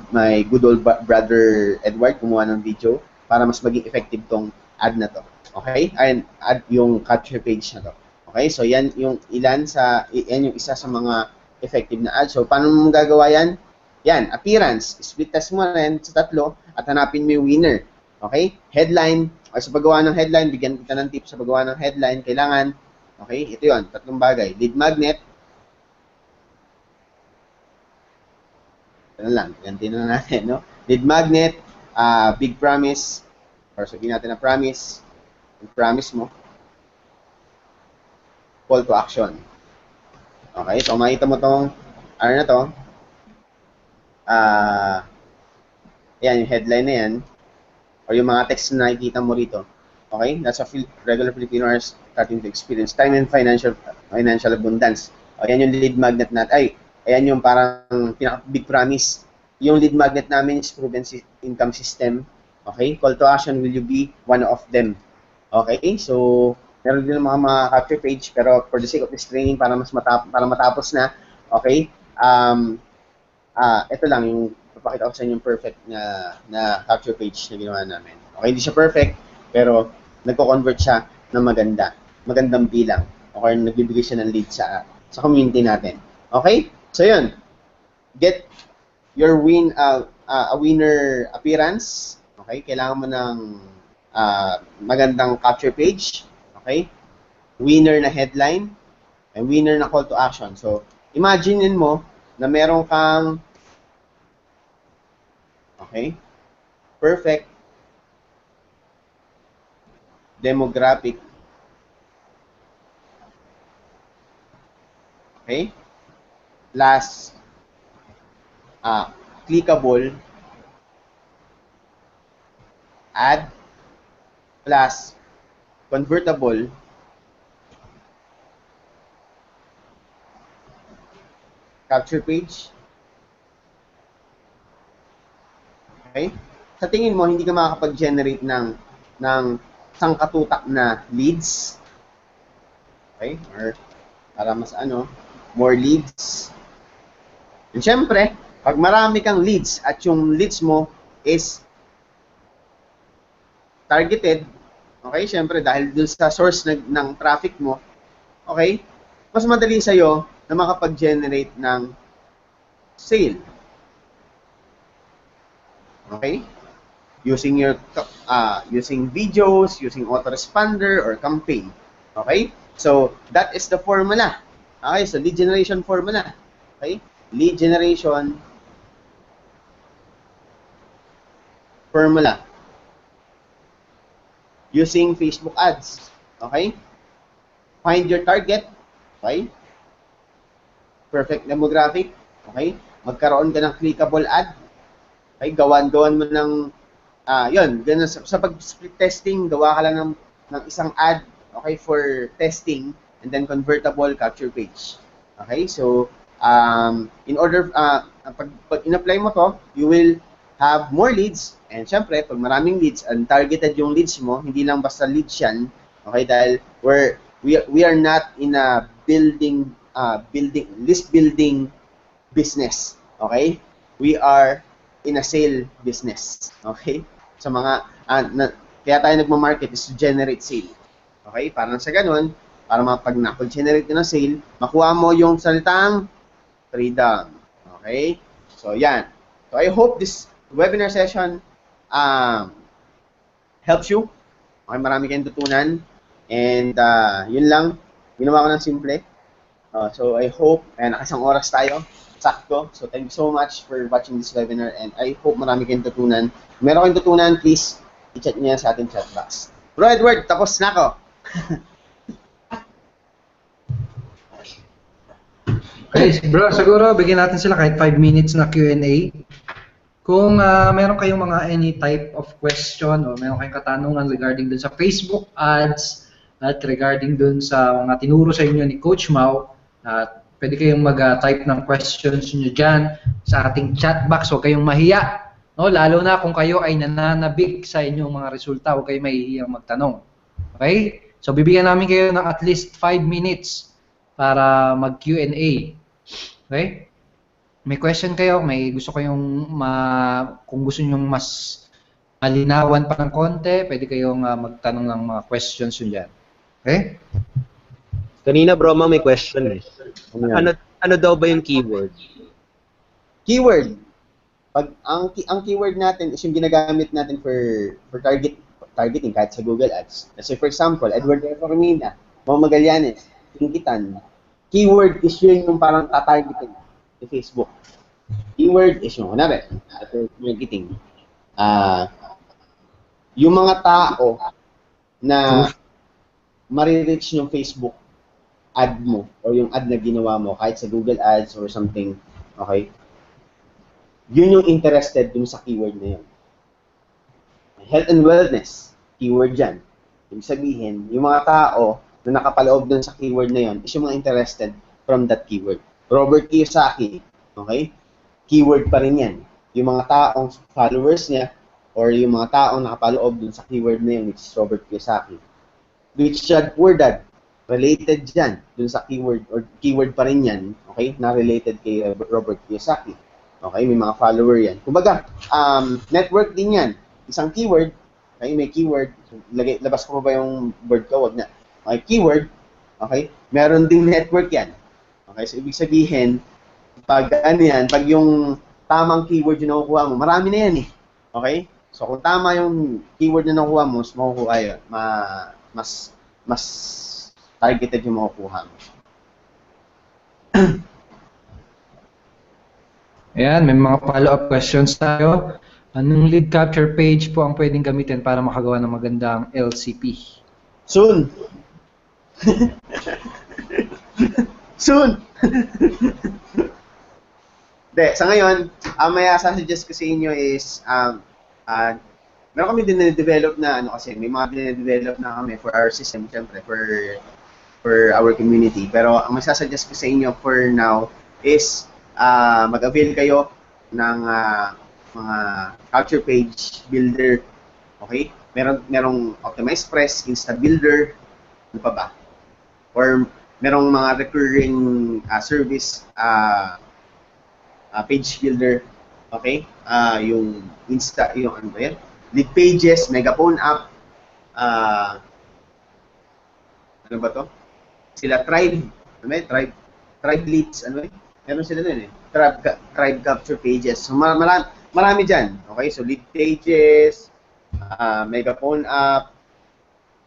my good old brother Edward gumawa ng video para mas maging effective tong ad na to. Okay? And ad yung capture page na to. Okay? So yan yung yan yung isa sa mga effective na ad. So paano mo gagawa yan? Yan, appearance. Split test mo rin sa tatlo at hanapin mo yung winner. Okay? Headline. O sa paggawa ng headline, bigyan kita ng tips sa paggawa ng headline. Kailangan, okay? Ito yon, tatlong bagay. Lead magnet. Ano lang, ganti na natin, no? Lead magnet, big promise, or sabihin natin na promise, yung promise mo, call to action. Okay, so makita mo tong, ano na to, yan, yung headline na yan, or yung mga text na nakikita mo rito. Okay, that's a regular Filipino are starting to experience time and financial abundance. O, yan yung lead magnet natin. Ayan yung parang pinaka-big promise. Yung lead magnet namin is proven income system. Okay? Call to action, will you be one of them? Okay? So, meron din mga capture page, pero for the sake of this training, para matapos na, okay? Ito lang yung papakita ko sa inyo yung perfect na capture page na ginawa namin. Okay? Hindi siya perfect, pero nagko-convert siya ng magandang bilang. Okay? Nagbibigay siya ng lead sa community natin. Okay? So yun, get your a winner appearance. Okay, kailangan mo ng magandang capture page. Okay, winner na headline, and winner na call to action. So, imaginein mo na meron kang perfect demographic. Okay? Plus clickable ad plus convertible capture page. Okay? Sa tingin mo hindi ka makakapag-generate ng sangkatutak na leads Okay? Or para mas more leads. And syempre, pag marami kang leads at yung leads mo is targeted, okay? Syempre, dahil dun sa source ng traffic mo, okay? Mas madali sa'yo na makapag-generate ng sale. Okay? Using using videos, using autoresponder or campaign. Okay? So, that is the formula. Okay? So, lead generation formula. Okay? Lead generation formula. Using Facebook ads. Okay? Find your target. Okay? Perfect demographic. Okay? Magkaroon ka ng clickable ad. Okay? Gawan mo ng yun, ganun, sa pag-split testing, gawa ka lang ng isang ad, okay, for testing, and then convertible capture page. Okay, so, in order, pag in-apply mo to, you will have more leads, and syempre, pag maraming leads, and targeted yung leads mo, hindi lang basta leads yan, okay, dahil we are not in a list building business, okay? We are in a sale business, okay? Sa mga, kaya tayo nagmamarket is to generate sale. Okay? Parang sa ganun, para pag na-generate ka ng sale, makuha mo yung salitang freedom. Okay? So, yan. So, I hope this webinar session helps you. Okay, marami kayong tutunan. And, yun lang. Ginawa ko ng simple. So, I hope, nakasang oras tayo. Sakto. So, thank you so much for watching this webinar and I hope marami kayong tutunan. Kung meron kayong tutunan, please, i-chat niya sa ating chat box. Bro Edward, tapos na ako. Okay, bro, siguro bigyan natin sila kahit 5 minutes na Q&A. Kung meron kayong mga any type of question o meron kayong katanungan regarding dun sa Facebook ads at regarding dun sa mga tinuro sa inyo ni Coach Mau, pwede kayong mag-type ng questions nyo dyan sa ating chat box. Huwag kayong mahiya. No? Lalo na kung kayo ay nananabik sa inyong mga resulta, huwag kayong mahihiyang magtanong. Okay? So, bibigyan namin kayo ng at least 5 minutes para mag-Q&A. Okay? May question kayo, may gusto kayong kung gusto nyo mas malinawan pa ng konti, pwede kayong magtanong ng mga questions nyo dyan. Okay? Kanina bro, may question eh. Ano daw ba yung keyword? Keyword. Pag ang keyword natin is yung ginagamit natin for targeting kahit sa Google Ads. Let's say for example, Edward Reformina, Mau Magallanes, Tingkitan. Keyword is yun yung parang tatargeting sa Facebook. Keyword is yung marketing. Yung mga tao na marireach yung Facebook ad mo or yung ad na ginawa mo kahit sa Google Ads or something, okay? Yun yung interested dun sa keyword na yun. Health and wellness, keyword dyan. Ibig sabihin, yung mga tao na nakapaloob dun sa keyword na yun is yung mga interested from that keyword. Robert Kiyosaki, okay? Keyword pa rin yan. Yung mga taong followers niya or yung mga taong nakapaloob dun sa keyword na yun, which is Robert Kiyosaki. Rich Dad Poor Dad, related dyan, dun sa keyword, or keyword pa rin yan, okay, na related kay Robert Kiyosaki. Okay, may mga follower yan. Kumbaga, network din yan. Isang keyword, okay, may keyword, labas ko ba yung word ko, wag na. Okay, keyword, okay, meron ding network yan. Okay, so ibig sabihin, pag pag yung tamang keyword yung nakukuha mo, marami na yan eh. Okay? So kung tama yung keyword na nakukuha mo, makukuha yun, mas targeted yung makukuha mo. Ayan, may mga follow-up questions tayo. Anong lead capture page po ang pwedeng gamitin para makagawa ng magandang LCP? Soon! Soon! De, sa ngayon, may suggest ko sa inyo is, meron kami din-develop na, kasi may mga din-develop na kami for our system, syempre, for our community. Pero ang masasuggest ko sa inyo for now is mag-avail kayo ng mga capture page builder. Okay? Merong Optimize Press, Insta Builder, ano pa ba? or merong mga recurring service page builder, okay? Yung yung ano ba yan? Lead pages, megaphone app, ano ba to? Sila Tribe, ano ba yun? Tribe leads, ano ba yun? Meron sila dun eh. Tribe capture pages. So marami dyan, okay? So lead pages, megaphone app,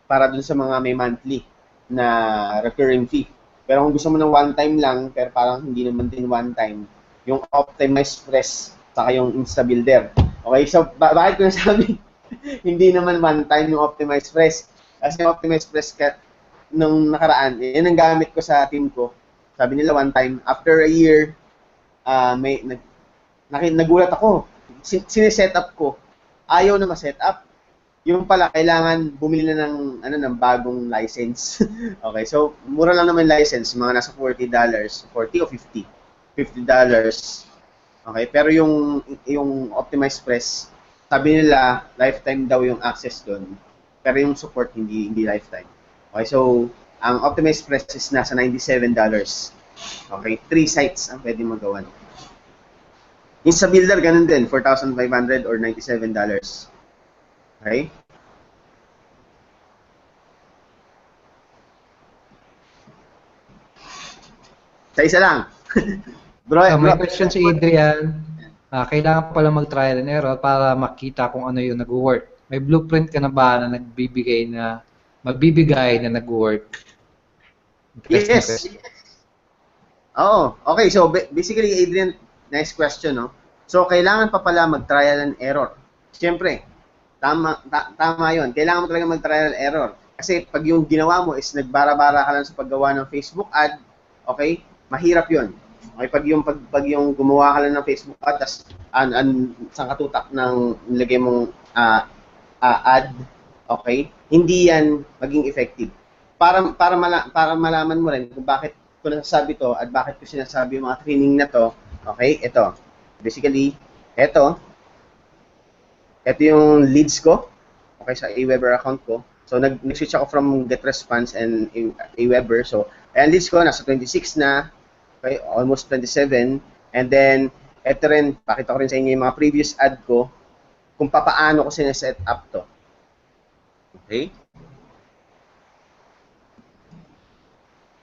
para dun sa mga may monthly na recurring fee. Pero kung gusto mo ng one time lang, pero parang hindi naman din one time, yung Optimized Press, saka yung InstaBuilder. Okay, so bakit ko nasabi hindi naman one time yung Optimized Press? Kasi yung Optimized Press nung nakaraan, yun ang gamit ko sa team ko. Sabi nila one time, after a year, nagulat ako. Sineset up ko. Ayaw na ma-set up. Yung pala, kailangan bumili na ng bagong license. Okay, so mura lang naman license, mga nasa $40, 40 o 50. $50. Okay, pero yung Optimized Press, sabi nila lifetime daw yung access doon. Pero yung support hindi lifetime. Okay, so ang Optimized Press is nasa $97. Okay, 3 sites ang pwede magawa. InstaBuilder ganun din, $4,500 or $97. Okay? Isa lang. Bro, May question si Adrian. Kailangan pala mag-trial and error para makita kung ano yung nag-work. May blueprint ka na ba na magbibigay na nag-work? Yes. Oo. Okay, so basically, Adrian, nice question, no? So, kailangan pa pala mag-trial and error. Siyempre, tama yun. Kailangan mo talaga mag-trial and error. Kasi pag yung ginawa mo is nagbara-bara ka lang sa paggawa ng Facebook ad, okay, mahirap yun. Okay, pag yung gumawa ka lang ng Facebook ad, tas sa katutak ng nilagay mong ad, okay, hindi yan maging effective. Para malaman mo rin kung bakit ko nasasabi to at bakit ko sinasabi yung mga training na to, okay, ito. Basically, ito yung leads ko, okay, sa Aweber account ko. So, nag-switch ako from GetResponse and Aweber. So, ayan, leads ko, nasa 26 na, okay, almost 27. And then, ito rin, pakita ko rin sa inyo yung mga previous ad ko, kung paano ko sineset up to. Okay?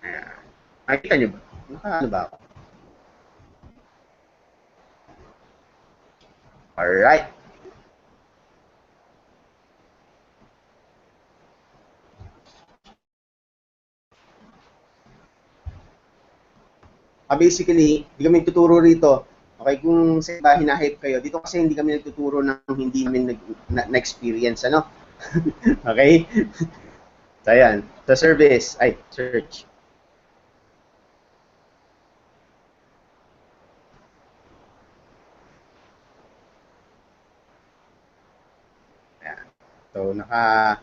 Ayan. Nakikita nyo ba? Ano ba ako? Alright. Basically, hindi kami nagtuturo rito. Okay, kung sa iba hinahype kayo, dito kasi hindi kami nagtuturo ng hindi namin na-experience, ano? Okay? So, ayan. Sa service, search. Ayan. So, naka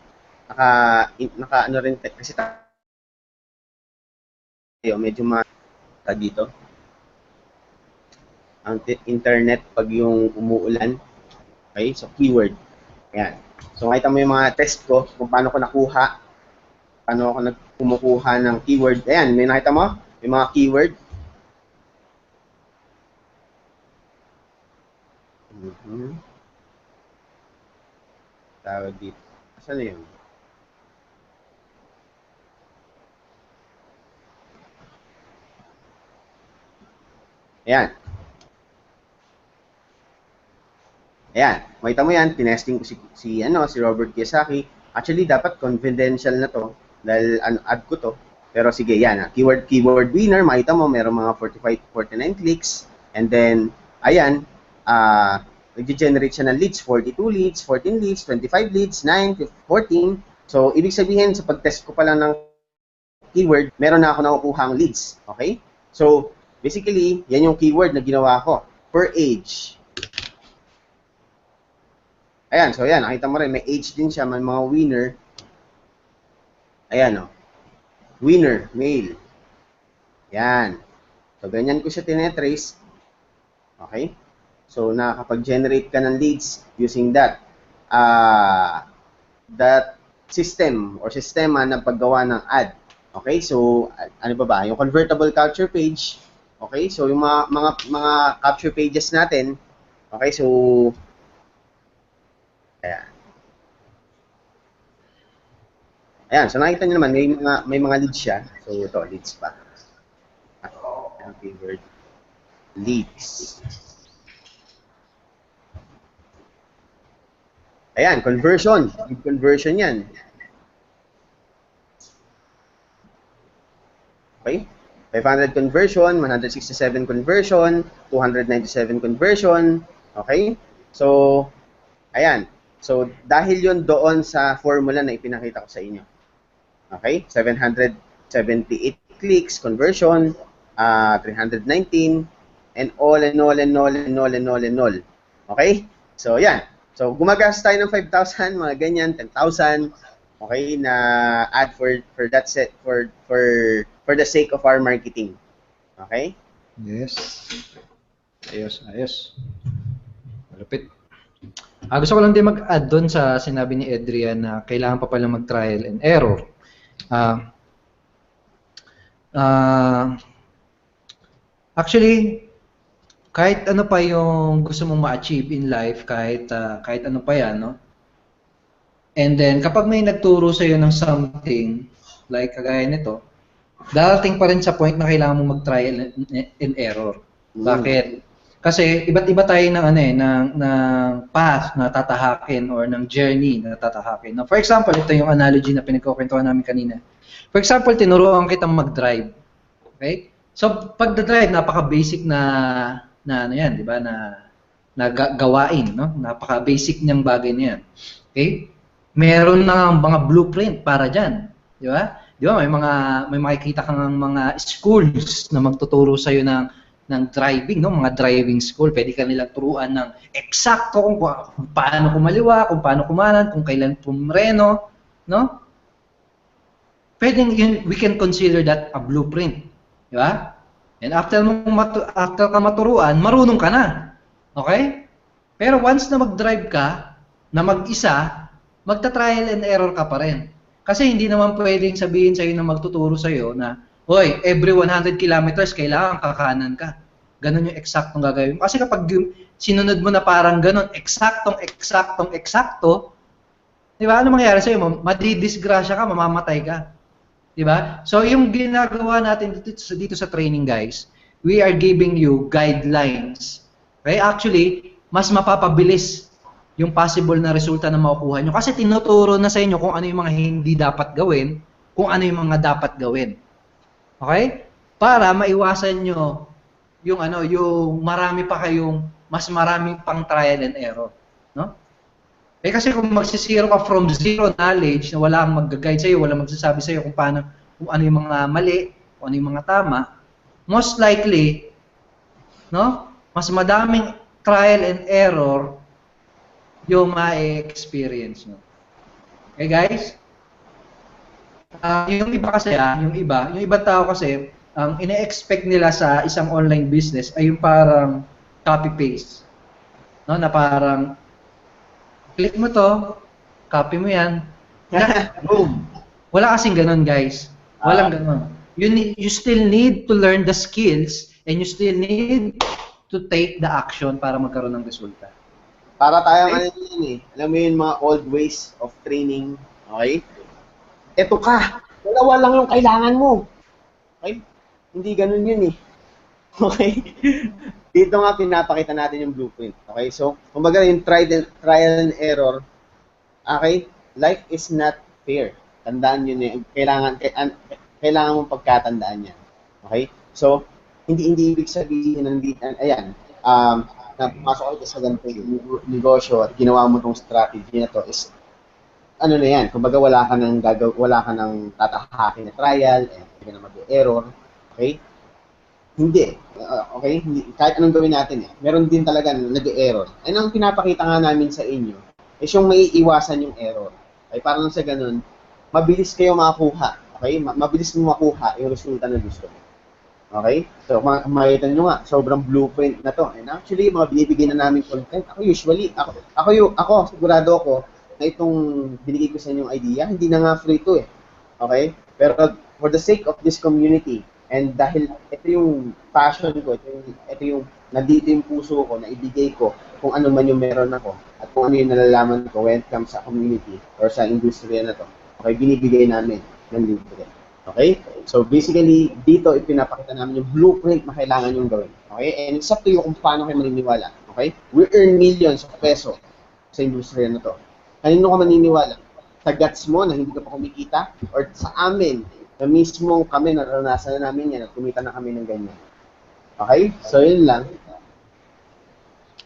ano rin, kasi tayo, medyo dito. Ang internet pag yung umuulan. Okay, so keyword. Ayan. So makita mo yung mga test ko kung paano ko nakuha, paano ako kumukuha ng keyword. Ayan, may nakita mo? May mga keyword. Tawag dito. Saan na yun? Ayan. Ayan, makita mo yan, tinesting ko si Robert Kiyosaki. Actually, dapat confidential na to dahil ad ko to. Pero sige, yan. Keyword winner, makita mo, meron mga 45, 49 clicks. And then, ayan, nag-generate siya ng leads, 42 leads, 14 leads, 25 leads, 9, 14. So, ibig sabihin, sa pag-test ko pa lang ng keyword, meron na ako nakukuhang leads. Okay? So, basically, yan yung keyword na ginawa ko. Per age. Ayan, so ayan, nakita mo rin, may age din siya, may mga winner. Ayan, winner, male. Yan. So, ganyan ko siya tinetrace. Okay? So, nakakapag-generate ka ng leads using that system or sistema ng paggawa ng ad. Okay, so ano pa ba? Yung convertible capture page. Okay, so yung mga capture pages natin. Okay, so ayan. Ayan, so nakita niyo naman may mga leads siya. So ito, leads pa. Ayan, keyword leads. Ayan, conversion. Lead conversion 'yan. Okay? 500 conversion, 167 conversion, 297 conversion. Okay? So, ayan. So, dahil yon doon sa formula na ipinakita ko sa inyo. Okay? 778 clicks, conversion, 319, and all. Okay? So, yan. So, gumagastos tayo ng 5,000, mga ganyan, 10,000. Okay, na ad for that set for the sake of our marketing. Okay? Yes. Ayos. Malupit. Gusto ko lang din mag-add doon sa sinabi ni Adrian na kailangan pa pala mag-trial and error. Actually, kahit ano pa yung gusto mong ma-achieve in life, kahit ano pa yan, no? And then, kapag may nagturo sa iyo ng something, like kagaya nito, darating pa rin sa point na kailangan mo mag-trial and error. Bakit? Kasi iba't iba tayo ng path na tatahakin or ng journey na tatahakin. Now, for example, ito yung analogy na pinagkukwentuhan namin kanina. For example, tinuruan kitang mag-drive. Okay? So, pagda-drive, napaka-basic na ano yan, di ba? Na gawain, no? Napaka-basic niyang bagay na yan. Okay? Meron na mga blueprint para diyan, di ba? Di ba may makikita kang mga schools na magtuturo sa iyo ng driving, no? Mga driving school, pwede ka nilang turuan ng eksakto kung paano kumaliwa, kung paano kumanan, kung kailan pumreno, no? Pwedeng we can consider that a blueprint, di ba? And after ka maturuan, marunong ka na. Okay? Pero once na mag-drive ka na mag-isa, magta-trial and error ka pa rin. Kasi hindi naman pwedeng sabihin sa'yo na magtuturo sa'yo na, hoy, every 100 kilometers, kailangan kakanan ka. Ganun yung eksaktong gagawin. Kasi kapag sinunod mo na parang ganun, eksaktong, di ba? Ano mangyayari sa'yo? Madidisgrasya ka, mamamatay ka. Di ba? So, yung ginagawa natin dito sa training, guys, we are giving you guidelines. Okay? Actually, mas mapapabilis yung possible na resulta na makukuha nyo. Kasi tinuturo na sa inyo kung ano yung mga hindi dapat gawin, kung ano yung mga dapat gawin. Okay? Para maiwasan nyo yung marami pa kayong, mas marami pang trial and error. No? Kasi kung magsisiro ka from zero knowledge, na wala kang mag-guide sa'yo, wala magsasabi sa'yo kung ano yung mga mali, kung ano yung mga tama, most likely, no? Mas madaming trial and error yung ma-experience nyo. Okay, guys? Yung iba kasi, yung ibang tao kasi, ang ine-expect nila sa isang online business ay yung parang copy-paste. No? Na parang, click mo to, copy mo yan, boom. Wala kasing ganun, guys. Walang ganun. You still need to learn the skills and you still need to take the action para magkaroon ng resulta. Para tayong ano yun eh. Alam mo yun, mga old ways of training. Okay? Eto ka. Dalawa lang yung kailangan mo. Okay? Hindi ganun yun eh. Okay? Dito nga pinapakita natin yung blueprint. Okay? So, kumbaga yung trial and error. Okay? Life is not fair. Tandaan yun eh. Kailangan mong pagkatandaan yan. Okay? So, hindi ibig sabihin ayan, na pumasok ka sa ganitong negosyo at ginawa mo tong strategy na to is ano na yan, kumbaga wala ka nang tatahakin na trial, hindi ka na mag-error, okay? Hindi, okay? Hindi, kahit anong gawin natin meron din talaga nag-error. And ang pinapakita nga namin sa inyo is yung may iwasan yung error. Okay? Parang sa ganun, mabilis kayo makakuha, okay? Mabilis mo makuha yung resulta na gusto mo. Okay? So, makikita nyo nga, sobrang blueprint na to. And actually, mga binibigyan na namin content, ako, sigurado ako, na itong binigay ko sa inyong idea, hindi na nga free to eh. Okay? Pero for the sake of this community, and dahil ito yung passion ko, ito yung nandito yung puso ko, na ibigay ko kung ano man yung meron ako, at kung ano yung nalalaman ko when it comes sa community or sa industriya na to. Okay, binibigay namin ng libre. Okay? So basically, dito ipinapakita namin yung blueprint na kailangan yung gawin. Okay? And it's up to you kung paano kayo maniniwala. Okay? We earn millions of peso sa industriya na to. Kanino ka maniniwala? Sa guts mo na hindi ka pa kumikita? Or sa amin, na mismo kami, naranasan na namin yan at kumita na kami ng ganyan. Okay? So yun lang.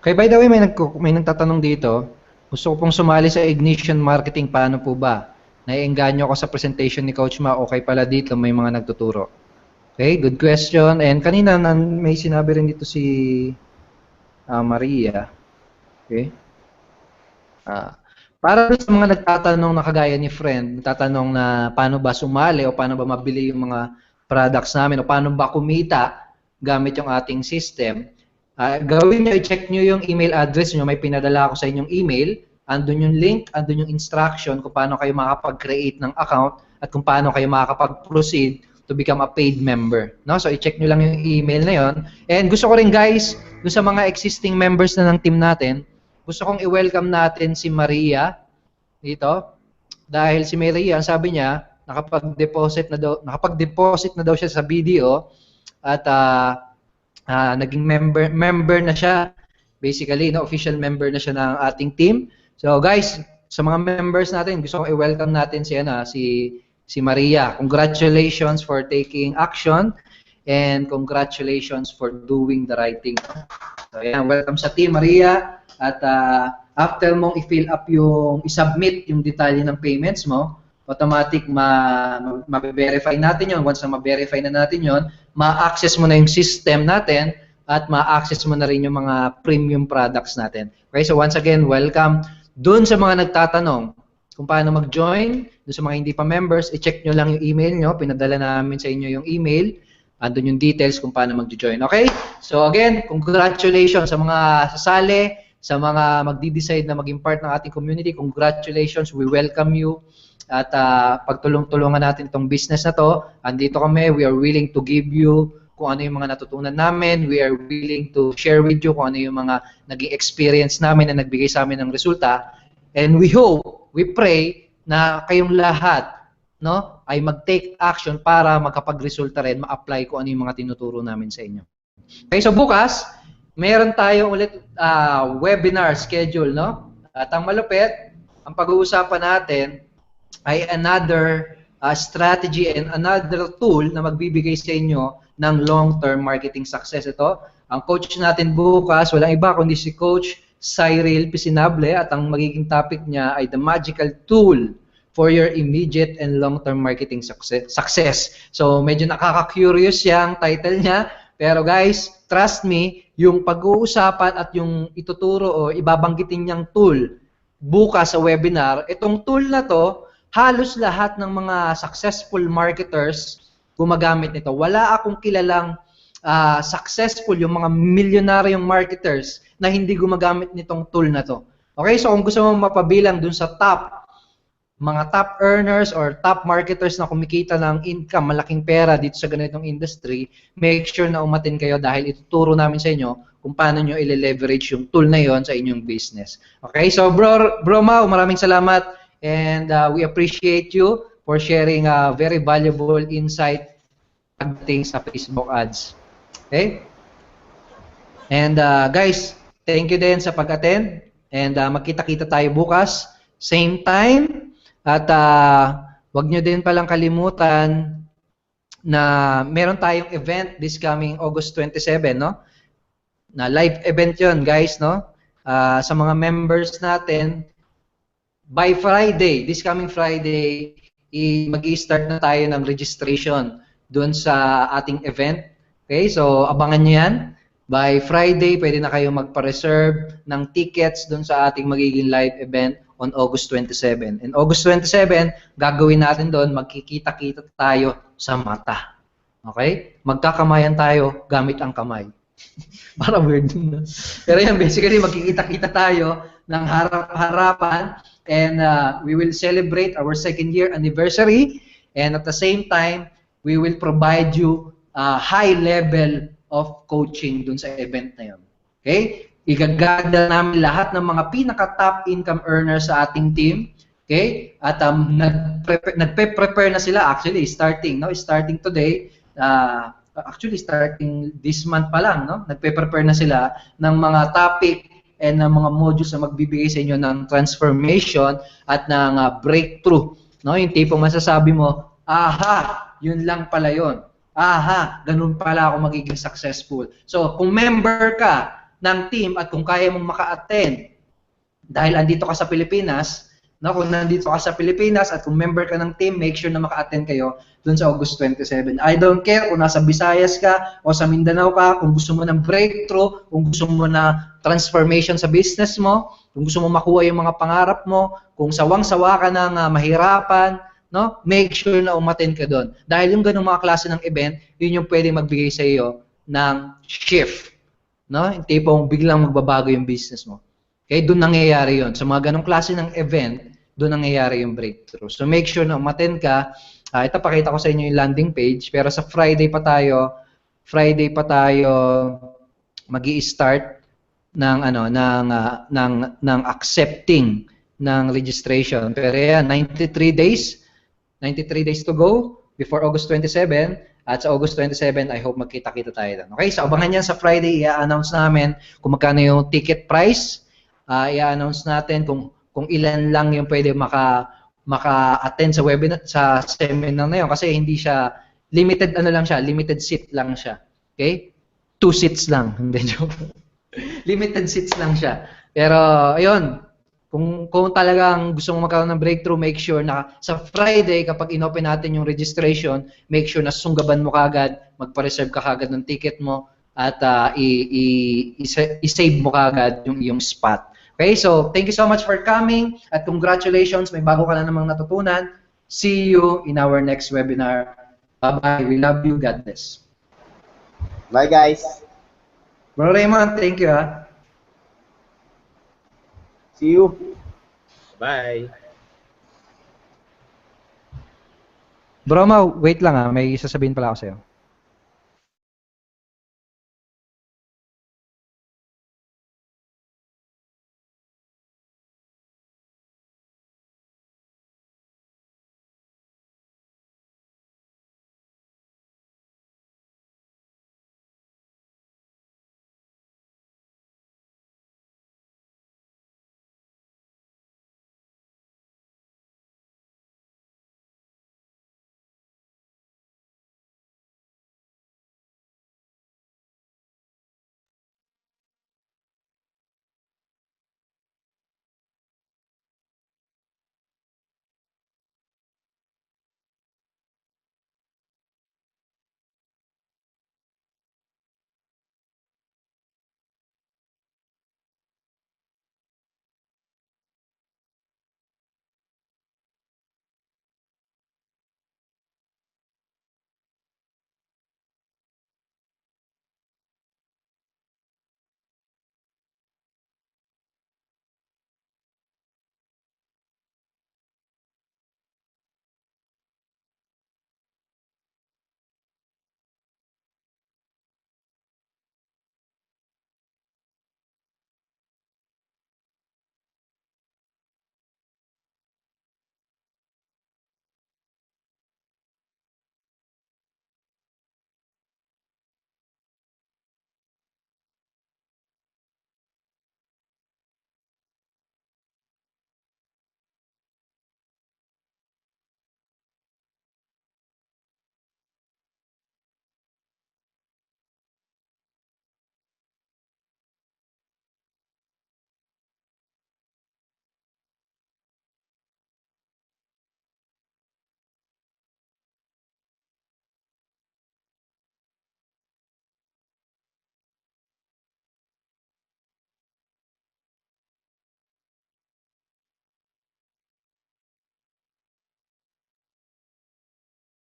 Okay, by the way, may nagtatanong dito. Gusto ko pong sumali sa Ignition Marketing. Paano po ba? Naiengganyo ako sa presentation ni Coach Ma. Okay pala dito, may mga nagtuturo. Okay, good question. And kanina may sinabi rin dito si Maria. Okay. Para sa mga nagtatanong na kagaya ni friend, nagtatanong na paano ba sumali o paano ba mabili yung mga products namin o paano ba kumita gamit yung ating system, gawin nyo, i-check nyo yung email address nyo. May pinadala ako sa inyong email. Andun yung link, andun yung instruction kung paano kayo makakapag-create ng account at kung paano kayo makakapag-proceed to become a paid member. No? So, i-check nyo lang yung email na yon. And gusto ko rin guys, dun sa mga existing members na ng team natin, gusto kong i-welcome natin si Maria dito. Dahil si Maria, ang sabi niya, nakapag-deposit na daw siya sa BDO at naging member na siya. Basically, no, official member na siya ng ating team. So guys, sa mga members natin, gusto kong i-welcome natin si Maria. Congratulations for taking action and congratulations for doing the right thing. So yan, welcome sa team Maria. At after mong i-fill up i-submit yung detalye ng payments mo, automatic ma-verify natin yon. Once na ma-verify na natin yon, ma-access mo na yung system natin at ma-access mo na rin yung mga premium products natin. Okay, so once again, welcome. Doon sa mga nagtatanong kung paano mag-join, doon sa mga hindi pa members, i-check nyo lang yung email nyo. Pinadala namin sa inyo yung email. Andun yung details kung paano mag-join. Okay? So again, congratulations sa mga sasali, sa mga magdi-decide na maging part ng ating community. Congratulations. We welcome you. At pagtulong-tulungan natin itong business na to. Andito kami. We are willing to give you kung ano yung mga natutunan namin. We are willing to share with you kung ano yung mga naging experience namin na nagbigay sa amin ng resulta. And we hope, we pray na kayong lahat, no, ay mag-take action para magkapag-resulta rin, ma-apply kung ano yung mga tinuturo namin sa inyo. Okay, so bukas, meron tayo ulit webinar schedule, no? At ang malupit, ang pag-uusapan natin ay another strategy and another tool na magbibigay sa inyo ng long-term marketing success. Ito, ang coach natin bukas, walang iba kundi si Coach Cyril Pisinable, at ang magiging topic niya ay the magical tool for your immediate and long-term marketing success. So, medyo nakaka-curious yung title niya, pero guys, trust me, yung pag-uusapan at yung ituturo o ibabanggitin niyang tool bukas sa webinar, itong tool na to, halos lahat ng mga successful marketers gumagamit nito. Wala akong kilalang successful, yung mga milyonaryong marketers na hindi gumagamit nitong tool na to. Okay, so kung gusto mo mapabilang dun sa mga top earners or top marketers na kumikita ng income, malaking pera dito sa ganitong industry, make sure na umatin kayo dahil ituturo namin sa inyo kung paano nyo i-leverage yung tool na yon sa inyong business. Okay, so Bro Mau, maraming salamat and we appreciate you for sharing very valuable insight pagdating sa Facebook ads. Okay? And guys, thank you din sa pag-attend and magkita-kita tayo bukas, same time, at wag nyo din palang kalimutan na meron tayong event this coming August 27, no? Na live event yon, guys, no? Sa mga members natin, by Friday, this coming Friday, mag-i-start na tayo ng registration doon sa ating event. Okay, so abangan nyo yan. By Friday, pwede na kayo magpa-reserve ng tickets doon sa ating magiging live event on August 27. And August 27, gagawin natin doon, magkikita-kita tayo sa mata. Okay? Magkakamayan tayo gamit ang kamay. Para weird. Pero yan, basically, magkikita-kita tayo ng harap-harapan and we will celebrate our 2nd year anniversary, and at the same time, we will provide you a high level of coaching dun sa event na yun. Okay? Igagather namin lahat ng mga pinaka-top income earners sa ating team. Okay? At nagpe-prepare na sila actually starting today, actually starting this month pa lang, no? Nagpe-prepare na sila ng mga topic and ng mga modules na magbibigay sa inyo ng transformation at ng breakthrough, no? Yung tipong masasabi mo, aha, yun lang pala yun. Aha, ganun pala ako magiging successful. So, kung member ka ng team at kung kaya mong maka-attend dahil andito ka sa Pilipinas, no, kung nandito ka sa Pilipinas at kung member ka ng team, make sure na maka-attend kayo dun sa August 27. I don't care kung nasa Visayas ka o sa Mindanao ka, kung gusto mo ng breakthrough, kung gusto mo na transformation sa business mo, kung gusto mo makuha yung mga pangarap mo, kung sawang-sawa ka ng mahirapan, no, make sure na umattend ka doon. Dahil yung ganung mga klase ng event, yun yung pwedeng magbigay sa iyo ng shift. No? Yung tipong biglang magbabago yung business mo. Okay, doon nangyayari yun. Sa mga ganong klase ng event, doon nangyayari yung breakthrough. So make sure na umattend ka. Ito pakita ko sa inyo yung landing page, pero sa Friday pa tayo magi-start ng ng accepting ng registration. Pero yan, 93 days to go before August 27. At sa August 27, I hope magkita-kita tayo doon. Okay, so abangan yan sa Friday, i-announce namin kung magkano yung ticket price. I-announce natin kung ilan lang yung pwede maka-attend sa webinar, sa seminar na yun, kasi hindi siya limited limited seat lang siya. Okay? 2 seats lang, hindi joke. Limited seats lang siya. Pero ayun, kung talagang gusto mo magkaroon ng breakthrough, make sure na sa Friday kapag inopen natin yung registration, make sure na sunggaban mo kagad, magpa-reserve ka kagad ng ticket mo at i-save mo kagad yung spot. Okay, so thank you so much for coming at congratulations, may bago ka na namang natutunan. See you in our next webinar. Bye-bye. We love you. God bless. Bye, guys. Bro Raymond, thank you. See you. Bye. Bro Mau, wait lang may sasabihin pala ako sa'yo.